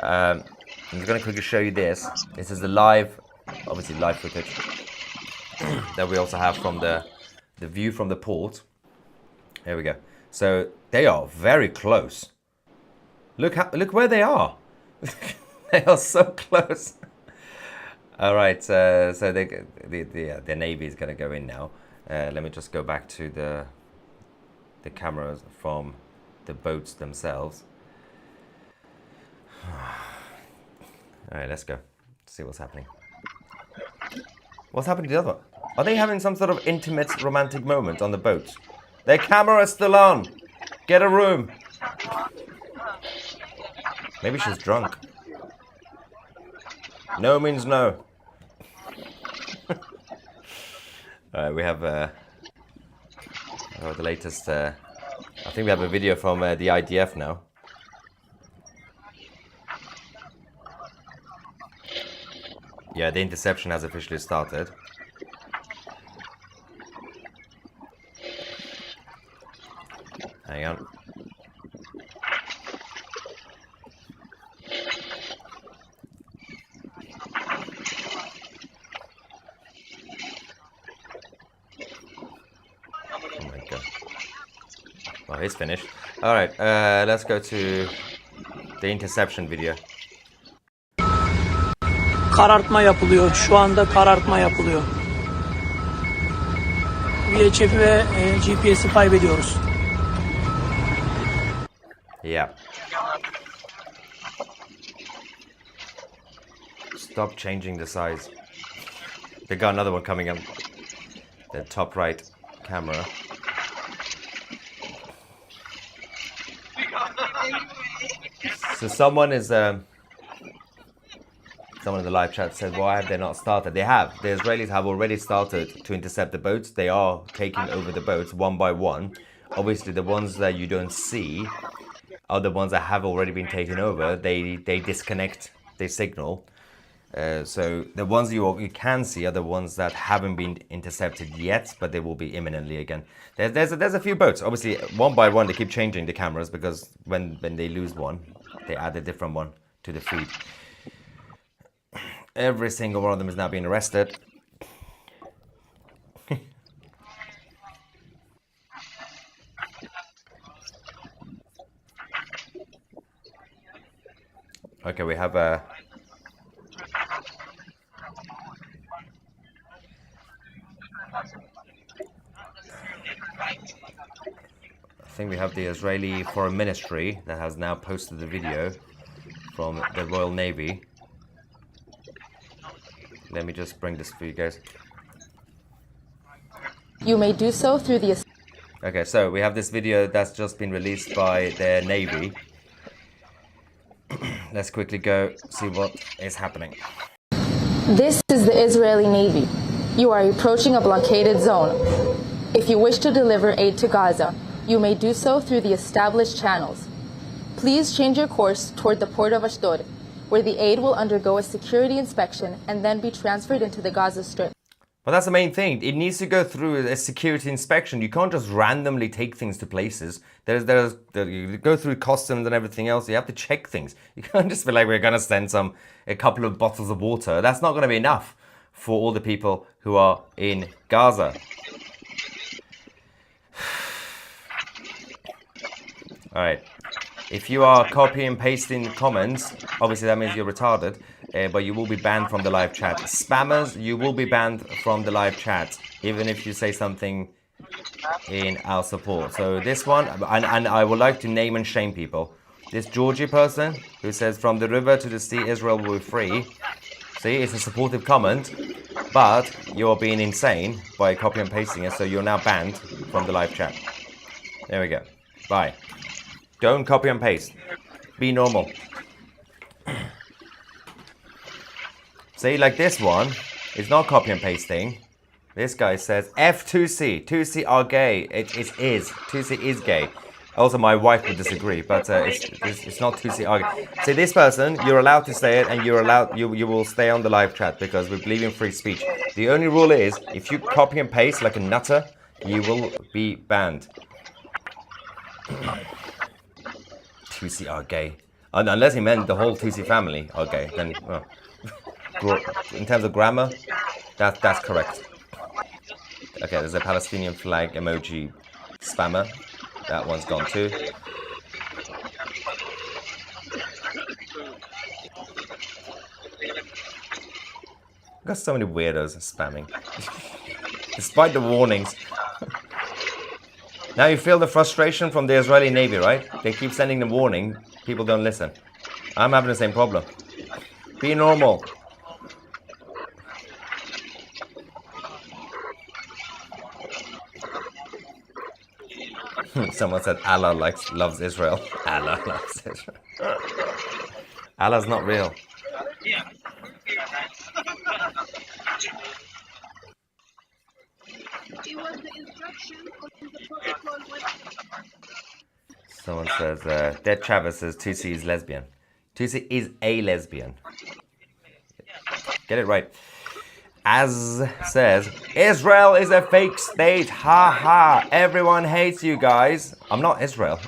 I'm just going to quickly show you this. This is the live, obviously live footage that we also have from the view from the port. Here we go. So they are very close. Look where they are. They are so close. All right. So the Navy is going to go in now. Let me just go back to the cameras from the boats themselves. All right, let's go. See what's happening. What's happening to the other one? Are they having some sort of intimate romantic moment on the boat? Their camera is still on. Get a room. Maybe she's drunk. No means no. Alright, we have the latest... I think we have a video from the IDF now. Yeah, the interception has officially started. Hang on. Oh my God. Oh, he's finished. Alright, let's go to the interception video. Karartma yapılıyor. Şu anda karartma yapılıyor. VHF'i ve GPS'i kaybediyoruz. Yeah. Stop changing the size. They got another one coming up. The top right camera. So someone in the live chat said, why have they not started? They have. The Israelis have already started to intercept the boats. They are taking over the boats one by one. Obviously, the ones that you don't see are the ones that have already been taken over. They disconnect their signal. So the ones you can see are the ones that haven't been intercepted yet, but they will be imminently again. There's a few boats. Obviously, one by one, they keep changing the cameras because when they lose one, they add a different one to the feed. Every single one of them is now being arrested. Okay, we have a... think we have the Israeli Foreign Ministry that has now posted the video from the Royal Navy. Let me just bring this for you guys. You may do so through the... Okay, so we have this video that's just been released by their Navy. Let's quickly go see what is happening. This is the Israeli Navy. You are approaching a blockaded zone. If you wish to deliver aid to Gaza, you may do so through the established channels. Please change your course toward the port of Ashdod, where the aid will undergo a security inspection and then be transferred into the Gaza Strip. But that's the main thing. It needs to go through a security inspection. You can't just randomly take things to places. You go through customs and everything else. You have to check things. You can't just be like, we're going to send a couple of bottles of water. That's not going to be enough for all the people who are in Gaza. All right. If you are copying and pasting comments, obviously that means you're retarded, but you will be banned from the live chat. Spammers, you will be banned from the live chat, even if you say something in our support. So this one, and I would like to name and shame people. This Georgie person who says, from the river to the sea, Israel will be free. See, it's a supportive comment, but you're being insane by copying and pasting it, so you're now banned from the live chat. There we go. Bye. Don't copy and paste. Be normal. See, like this one, it's not copy and pasting. This guy says, F2C. 2C are gay. It is. 2C is gay. Also, my wife would disagree, but it's not 2C are gay. See, this person, you're allowed to say it, and you will stay on the live chat because we believe in free speech. The only rule is, if you copy and paste like a nutter, you will be banned. 2C are gay. Unless he meant the whole 2C family are gay, then in terms of grammar, that's correct. Okay, there's a Palestinian flag emoji spammer. That one's gone too. Got so many weirdos spamming. Despite the warnings. Now you feel the frustration from the Israeli Navy, right? They keep sending the warning. People don't listen. I'm having the same problem. Be normal. Someone said Allah loves Israel. Allah loves Israel. Allah's not real. Someone says, Dead Travis says 2C is lesbian. 2C is a lesbian. Get it right. Az says, Israel is a fake state. Ha ha. Everyone hates you guys. I'm not Israel.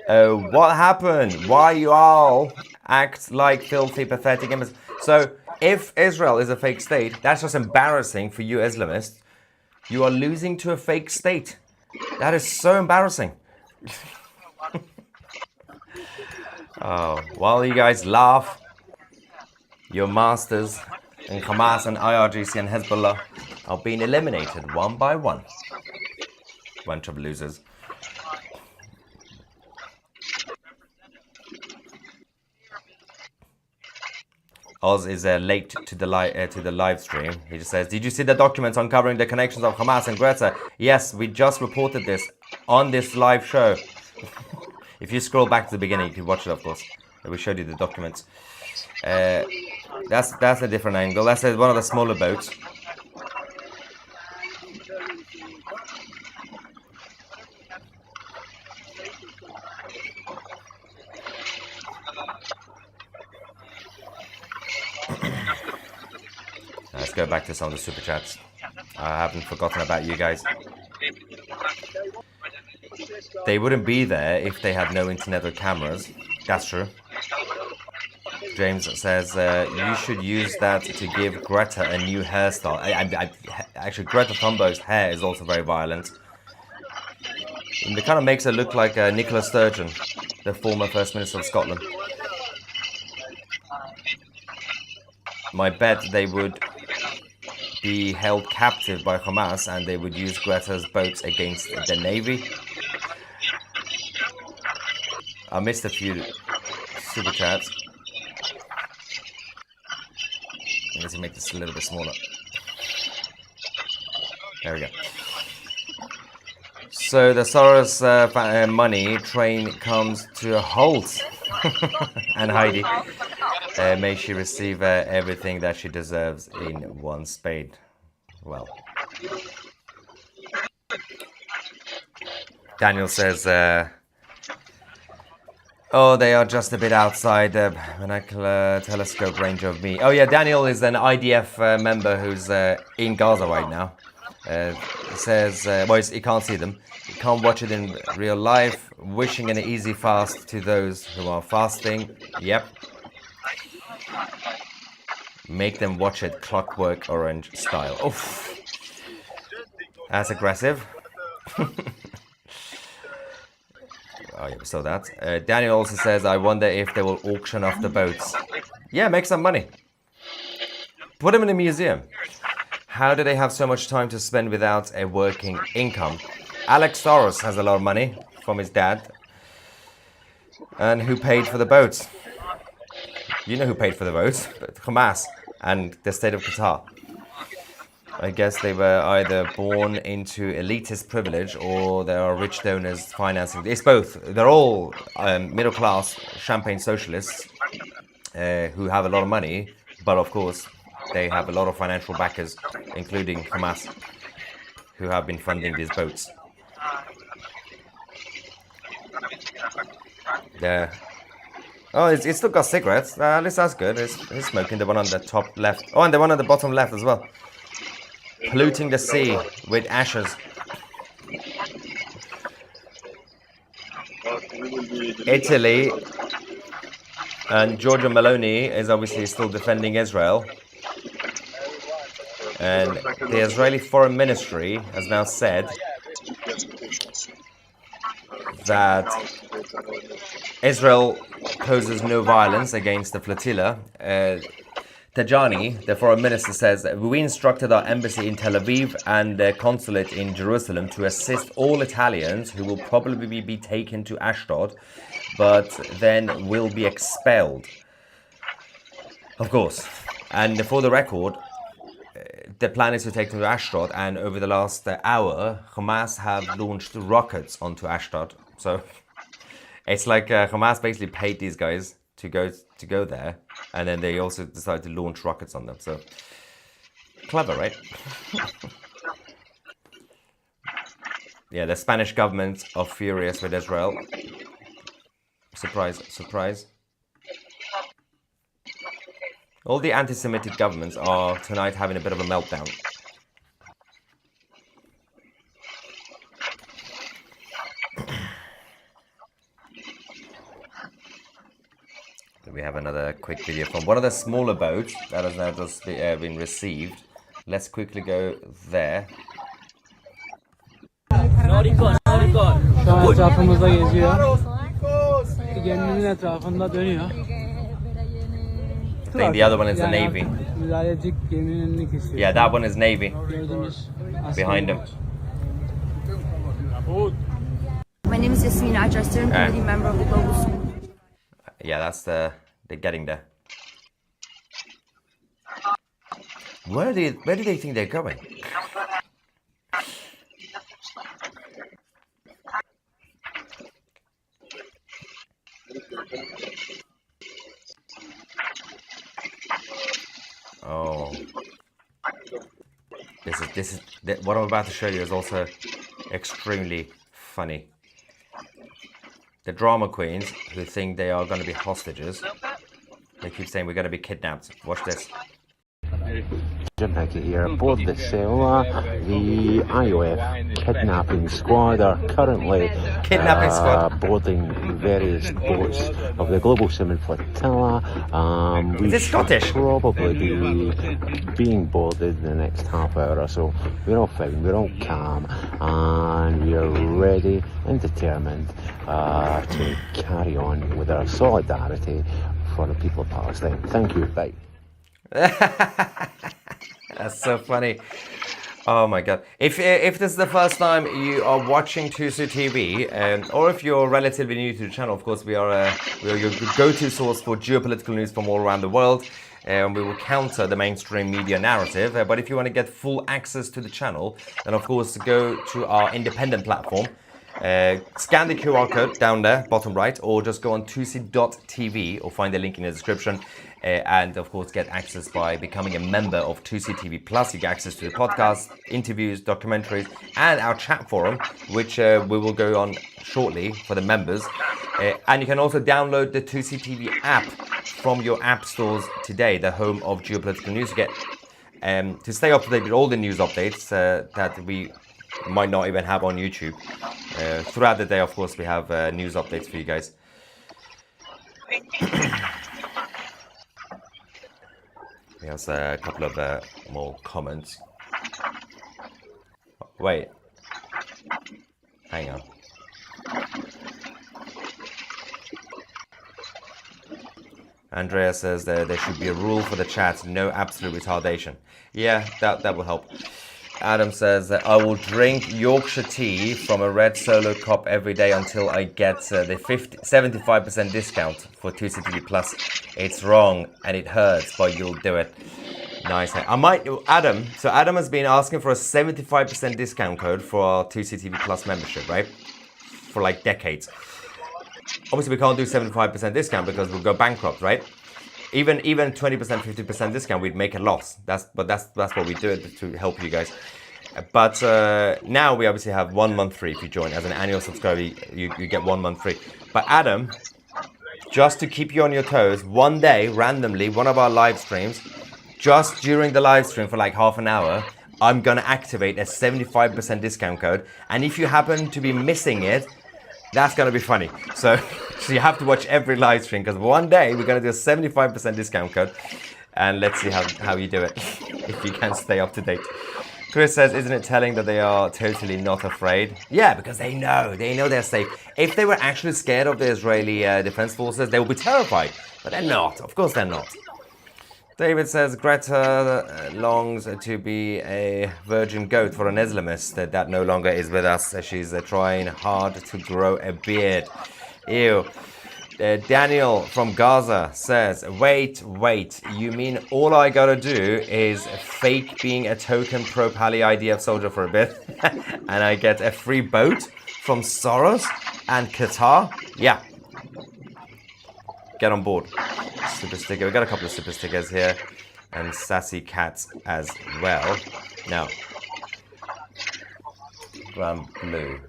What happened? Why you all act like filthy, pathetic images? So, if Israel is a fake state, that's just embarrassing for you Islamists. You are losing to a fake state. That is so embarrassing. Oh, while you guys laugh, your masters in Hamas and IRGC and Hezbollah are being eliminated one by one. Bunch of losers. Oz is late to the live stream. He just says, did you see the documents uncovering the connections of Hamas and Greta? Yes, we just reported this on this live show. If you scroll back to the beginning, you can watch it, of course. We showed you the documents. That's a different angle. That's one of the smaller boats. Let's go back to some of the super chats. I haven't forgotten about you guys. They wouldn't be there if they had no internet or cameras. That's true. James says, you should use that to give Greta a new hairstyle. Actually, Greta Thunberg's hair is also very violent. And it kind of makes her look like Nicola Sturgeon, the former First Minister of Scotland. My bet they would be held captive by Hamas and they would use Greta's boats against the Navy. I missed a few super chats. Let's make this a little bit smaller. There we go. So the Soros money train comes to a halt. And Heidi, may she receive everything that she deserves in one spade. Well, Daniel says, oh, they are just a bit outside the binocular telescope range of me. Oh yeah, Daniel is an IDF member who's in Gaza right now. Says, well, he can't see them. He can't watch it in real life. Wishing an easy fast to those who are fasting. Yep. Make them watch it Clockwork Orange style. Oof. That's aggressive. Oh, yeah, so that. Daniel also says, I wonder if they will auction off the boats. Yeah, make some money. Put them in a museum. How do they have so much time to spend without a working income? Alex Soros has a lot of money from his dad. And who paid for the boats? You know who paid for the boats? Hamas and the state of Qatar. I guess they were either born into elitist privilege or there are rich donors financing. It's both. They're all middle class champagne socialists who have a lot of money, but of course they have a lot of financial backers, including Hamas, who have been funding these boats. There. Oh, it's still got cigarettes. At least that's good. It's smoking. The one on the top left. Oh, and the one on the bottom left as well. Polluting the sea with ashes. Italy and Giorgia Meloni is obviously still defending Israel. And the Israeli Foreign Ministry has now said that Israel poses no violence against the flotilla. Tajani, the foreign minister, says, we instructed our embassy in Tel Aviv and the consulate in Jerusalem to assist all Italians who will probably be taken to Ashdod, but then will be expelled. Of course. And for the record, the plan is to take them to Ashdod, and over the last hour, Hamas have launched rockets onto Ashdod. So it's like Hamas basically paid these guys to go there, and then they also decided to launch rockets on them. So clever, right? Yeah, the Spanish government are furious with Israel. Surprise, surprise. All the anti-Semitic governments are tonight having a bit of a meltdown. We have another quick video from one of the smaller boats that has now just been received. Let's quickly go there. Şu an etrafımızda geziyor. Geminin etrafında dönüyor. I think the other one is the Navy. Yeah, that one is Navy. Behind him. My name is Yasmina Ajar, student committee member of the Global School. Yeah, that's they're getting there. Where do they think they're going? Oh, what I'm about to show you is also extremely funny. The drama queens who think they are going to be hostages, they keep saying we're going to be kidnapped. Watch this. Jim Hickey here aboard the Selma. The IDF kidnapping squad are currently boarding various boats of the Global Salmon Flotilla. We should probably be being boarded in the next half hour or so. We're all fine, we're all calm, and we are ready and determined to carry on with our solidarity for the people of Palestine. Thank you. Bye. That's so funny. Oh my god. If this is the first time you are watching Tousi TV, or if you're relatively new to the channel, of course we are your go-to source for geopolitical news from all around the world. And we will counter the mainstream media narrative. But if you want to get full access to the channel, then of course go to our independent platform. Scan the QR code down there, bottom right, or just go on Tousi.tv or find the link in the description. And of course get access by becoming a member of Tousi TV Plus. You get access to the podcast, interviews, documentaries, and our chat forum, which we will go on shortly for the members. And you can also download the Tousi TV app from your app stores today, the home of geopolitical news. You get to stay up to date with all the news updates that we might not even have on YouTube. Throughout the day, of course, we have news updates for you guys. Here's a couple of more comments. Wait. Hang on. Andrea says that there should be a rule for the chat, no absolute retardation. Yeah, that will help. Adam says that I will drink Yorkshire tea from a red Solo cup every day until I get the 75% discount for Tousi TV Plus. It's wrong and it hurts, but you'll do it. Nice. I might, Adam. So Adam has been asking for a 75% discount code for our Tousi TV Plus membership, right? For like decades. Obviously, we can't do 75% discount because we'll go bankrupt, right? Even 20%, 50% discount, we'd make a loss. That's what we do to help you guys. But now we obviously have 1 month free if you join as an annual subscriber. You get 1 month free. But Adam, just to keep you on your toes, one day randomly, one of our live streams, just during the live stream for like half an hour, I'm gonna activate a 75% discount code. And if you happen to be missing it, that's gonna be funny. So you have to watch every live stream because one day we're gonna do a 75% discount code, and let's see how you do it if you can stay up to date. Chris says, isn't it telling that they are totally not afraid? Yeah, because they know they're safe. If they were actually scared of the Israeli defense forces, they would be terrified. But they're not. Of course they're not. David says, Greta longs to be a virgin goat for an Islamist that no longer is with us. She's trying hard to grow a beard. Ew. Daniel from Gaza says, wait, you mean all I gotta do is fake being a token pro-Pali IDF soldier for a bit and I get a free boat from Soros and Qatar? Yeah. Get on board. Super sticker. We got a couple of super stickers here and sassy cats as well. Now, Grand Blue.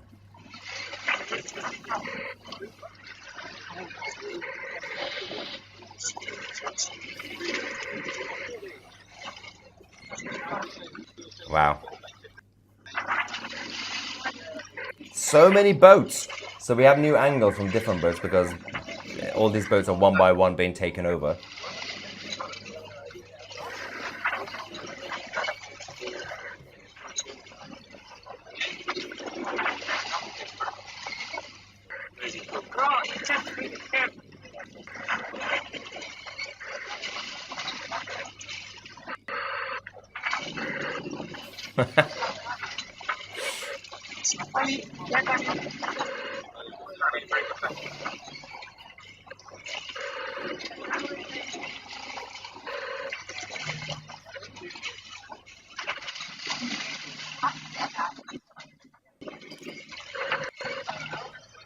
Wow. So many boats. So we have new angles from different boats because all these boats are one by one being taken over.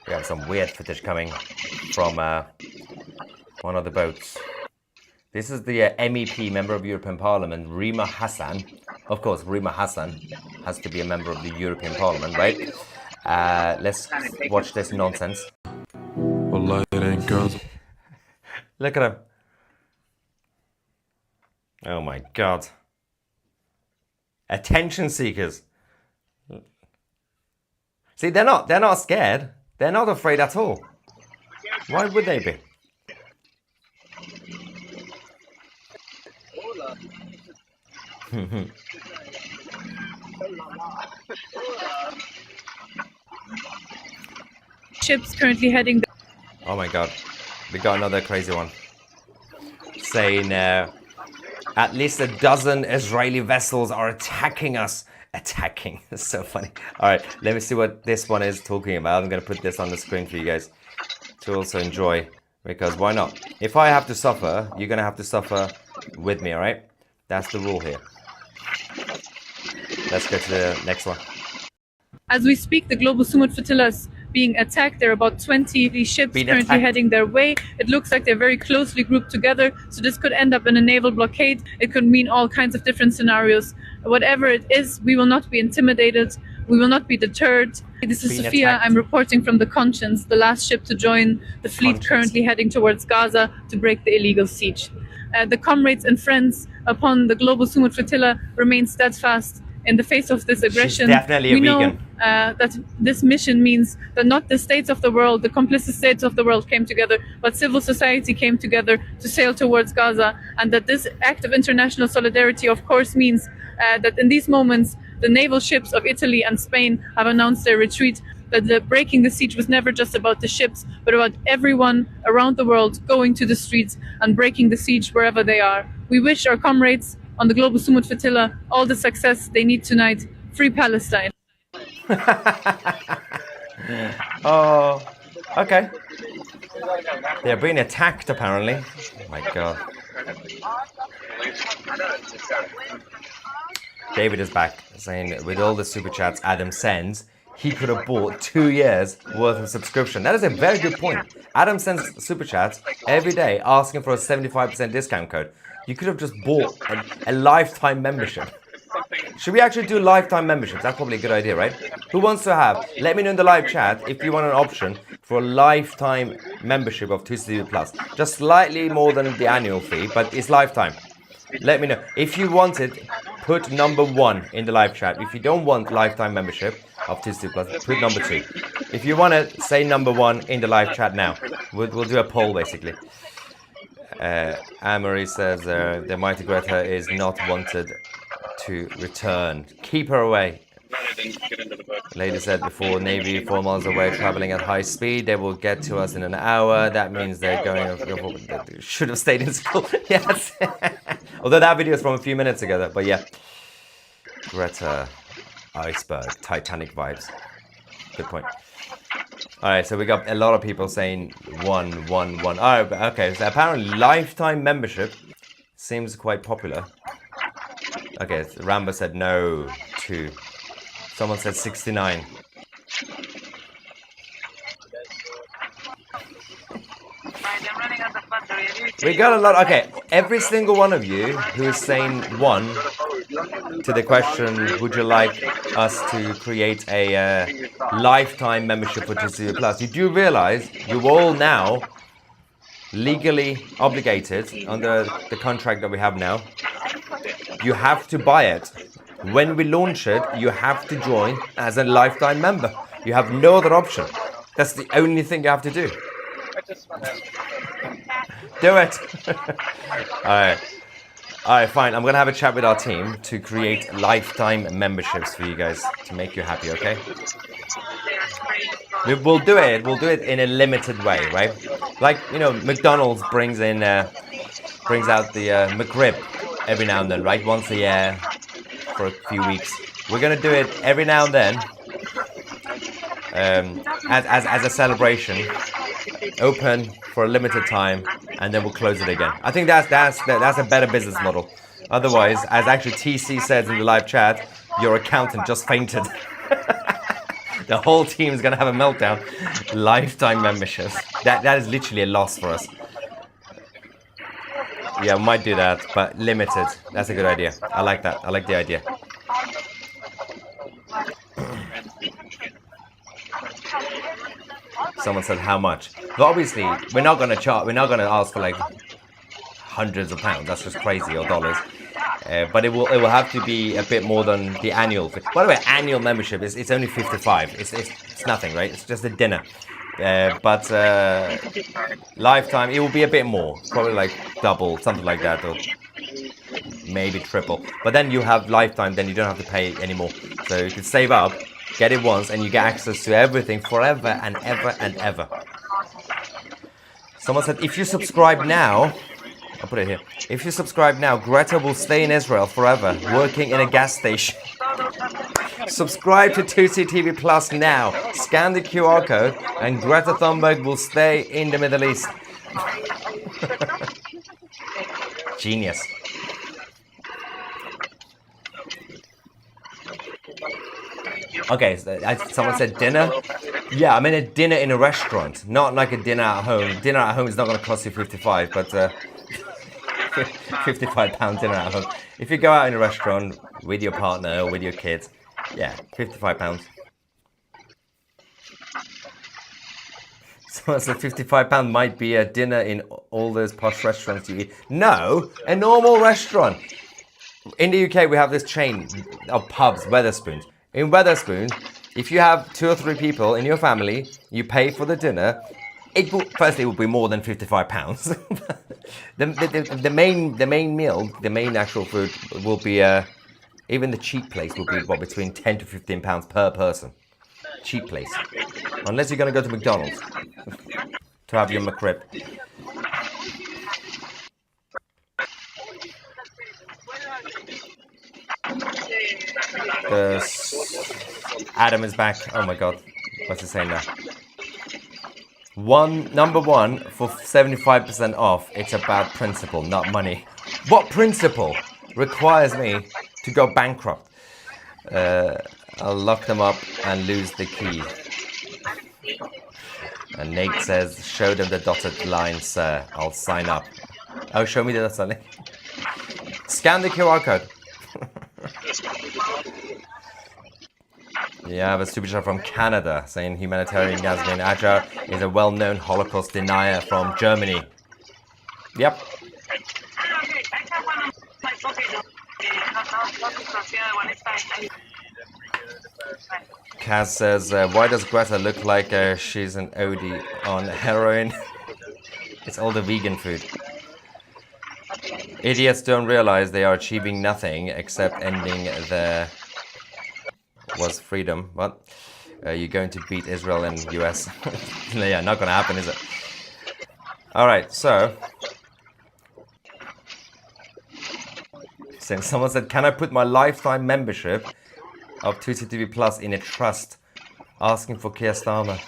We have some weird footage coming from one of the boats. This is the MEP, member of European Parliament, Rima Hassan. Of course, Rima Hassan has to be a member of the European Parliament, right? Let's watch this nonsense. Wallahi, it ain't Gaza. Look at him. Oh my God. Attention seekers. See, they're not scared. They're not afraid at all. Why would they be? Ships currently heading. Oh my God, we got another crazy one. Saying at least a dozen Israeli vessels are attacking us attacking. It's so funny. All right, let me see what this one is talking about. I'm going to put this on the screen for you guys to also enjoy, because why not? If I have to suffer, you're going to have to suffer with me, all right? That's the rule here. Let's go to the next one. As we speak, the global Sumut flotilla is being attacked. There are about 20 ships currently heading their way. It looks like they're very closely grouped together, so this could end up in a naval blockade. It could mean all kinds of different scenarios. Whatever it is, we will not be intimidated. We will not be deterred. This is Sophia. I'm reporting from the Conscience, the last ship to join the fleet currently heading towards Gaza to break the illegal siege. The comrades and friends upon the global Sumut flotilla remain steadfast in the face of this aggression. She's definitely a vegan. That this mission means that not the states of the world, the complicit states of the world came together, but civil society came together to sail towards Gaza, and that this act of international solidarity, of course, means that in these moments, the naval ships of Italy and Spain have announced their retreat, that the breaking the siege was never just about the ships, but about everyone around the world going to the streets and breaking the siege wherever they are. We wish our comrades on the global Sumut flotilla all the success they need tonight. Free Palestine. Oh, okay. They're being attacked apparently. Oh my god. David is back saying with all the super chats Adam sends, he could have bought 2 years worth of subscription. That is a very good point. Adam sends super chats every day asking for a 75% discount code. You could have just bought a lifetime membership. Should we actually do lifetime memberships? That's probably a good idea, right? Who wants to have? Let me know in the live chat if you want an option for a lifetime membership of Tousi TV Plus. Just slightly more than the annual fee, but it's lifetime. Let me know. If you want it, put number 1 in the live chat. If you don't want lifetime membership of Tousi TV Plus, put number 2. If you want it, say number 1 in the live chat now. We'll do a poll, basically. Anne-Marie says the mighty Greta is not wanted to return. Keep her away. Lady said before, Navy 4 miles away, traveling at high speed. They will get to us in an hour. That means they're going. They should have stayed in school. Yes. Although that video is from a few minutes ago. But yeah. Greta, iceberg, Titanic vibes. Good point. Alright, so we got a lot of people saying 1. Alright, okay, so apparently lifetime membership seems quite popular. Okay, so Rambo said no, 2. Someone said 69. We got a lot. Okay, every single one of you who is saying 1 to the question, would you like us to create a lifetime membership for Tousi TV Plus? You do realize you're all now legally obligated under the contract that we have now. You have to buy it. When we launch it, you have to join as a lifetime member. You have no other option. That's the only thing you have to do. Do it. Alright, fine. I'm going to have a chat with our team to create lifetime memberships for you guys to make you happy, okay? We'll do it. We'll do it in a limited way, right? Like, you know, McDonald's brings out the McRib every now and then, right? Once a year for a few weeks. We're going to do it every now and then as a celebration. Open for a limited time, and then we'll close it again. I think that's a better business model. Otherwise, as actually TC says in the live chat, your accountant just fainted. The whole team is gonna have a meltdown. Lifetime memberships. That is literally a loss for us. Yeah, we might do that, but limited. That's a good idea. I like that. I like the idea. Someone said how much. But obviously, we're not going to ask for like hundreds of pounds. That's just crazy, or dollars. But it will have to be a bit more than the annual. By the way, annual membership it's only 55. It's nothing, right? It's just a dinner. But lifetime, it will be a bit more. Probably like double, something like that, or maybe triple. But then you have lifetime, then you don't have to pay anymore. So you can save up. Get it once and you get access to everything forever and ever and ever. Someone said, if you subscribe now, I'll put it here. If you subscribe now, Greta will stay in Israel forever, working in a gas station. Subscribe to Tousi TV Plus now. Scan the QR code and Greta Thunberg will stay in the Middle East. Genius. Okay, so someone said dinner. Yeah, I mean a dinner in a restaurant, not like a dinner at home. Dinner at home is not going to cost you 55, but £55 dinner at home. If you go out in a restaurant with your partner or with your kids, yeah, £55. So the £55 might be a dinner in all those posh restaurants you eat. No, a normal restaurant. In the UK, we have this chain of pubs, Wetherspoons. In Wetherspoons, if you have 2 or 3 people in your family, you pay for the dinner. Firstly, it will be more than £55. the main meal, the main actual food will be even the cheap place will be between £10 to £15 per person. Cheap place, unless you're going to go to McDonald's to have your McRib. Adam is back. Oh my god, what's he saying now? Number one for 75% off. It's about principle, not money. What principle requires me to go bankrupt? I'll lock them up and lose the key. And Nate says, show them the dotted line, sir. I'll sign up. Oh, show me the dotted line. Scan the QR code. Yeah, I have a stupid shot from Canada saying humanitarian Yasmin Ajar is a well-known Holocaust denier from Germany. Yep. Kaz says, why does Greta look like she's an OD on heroin? It's all the vegan food. Idiots don't realize they are achieving nothing except ending their... was freedom. What? You're going to beat Israel and US. Yeah, not gonna happen, is it? Alright, so... Since someone said, can I put my lifetime membership of Tousi TV Plus in a trust? Asking for Keir Starmer.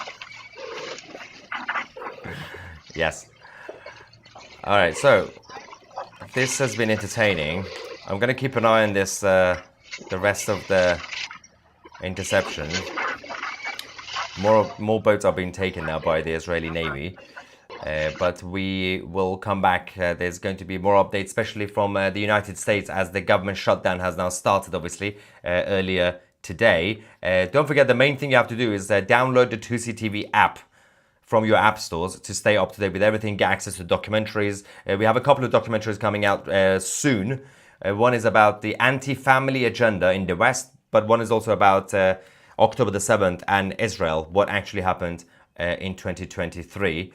Yes. Alright, so... This has been entertaining. I'm gonna keep an eye on this, the rest of the interception. More boats are being taken now by the Israeli Navy. But we will come back. There's going to be more updates, especially from the United States, as the government shutdown has now started, obviously, earlier today. Don't forget, the main thing you have to do is download the Tousi TV app from your app stores to stay up to date with everything, get access to documentaries. We have a couple of documentaries coming out soon. One is about the anti-family agenda in the West, but one is also about October the 7th and Israel, what actually happened in 2023.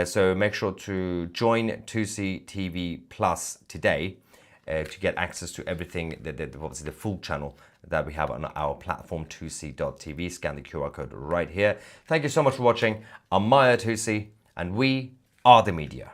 So make sure to join Tousi TV Plus today to get access to everything, obviously the full channel that we have on our platform, tousi.tv. Scan the QR code right here. Thank you so much for watching. I'm Maya Tousi, and we are the media.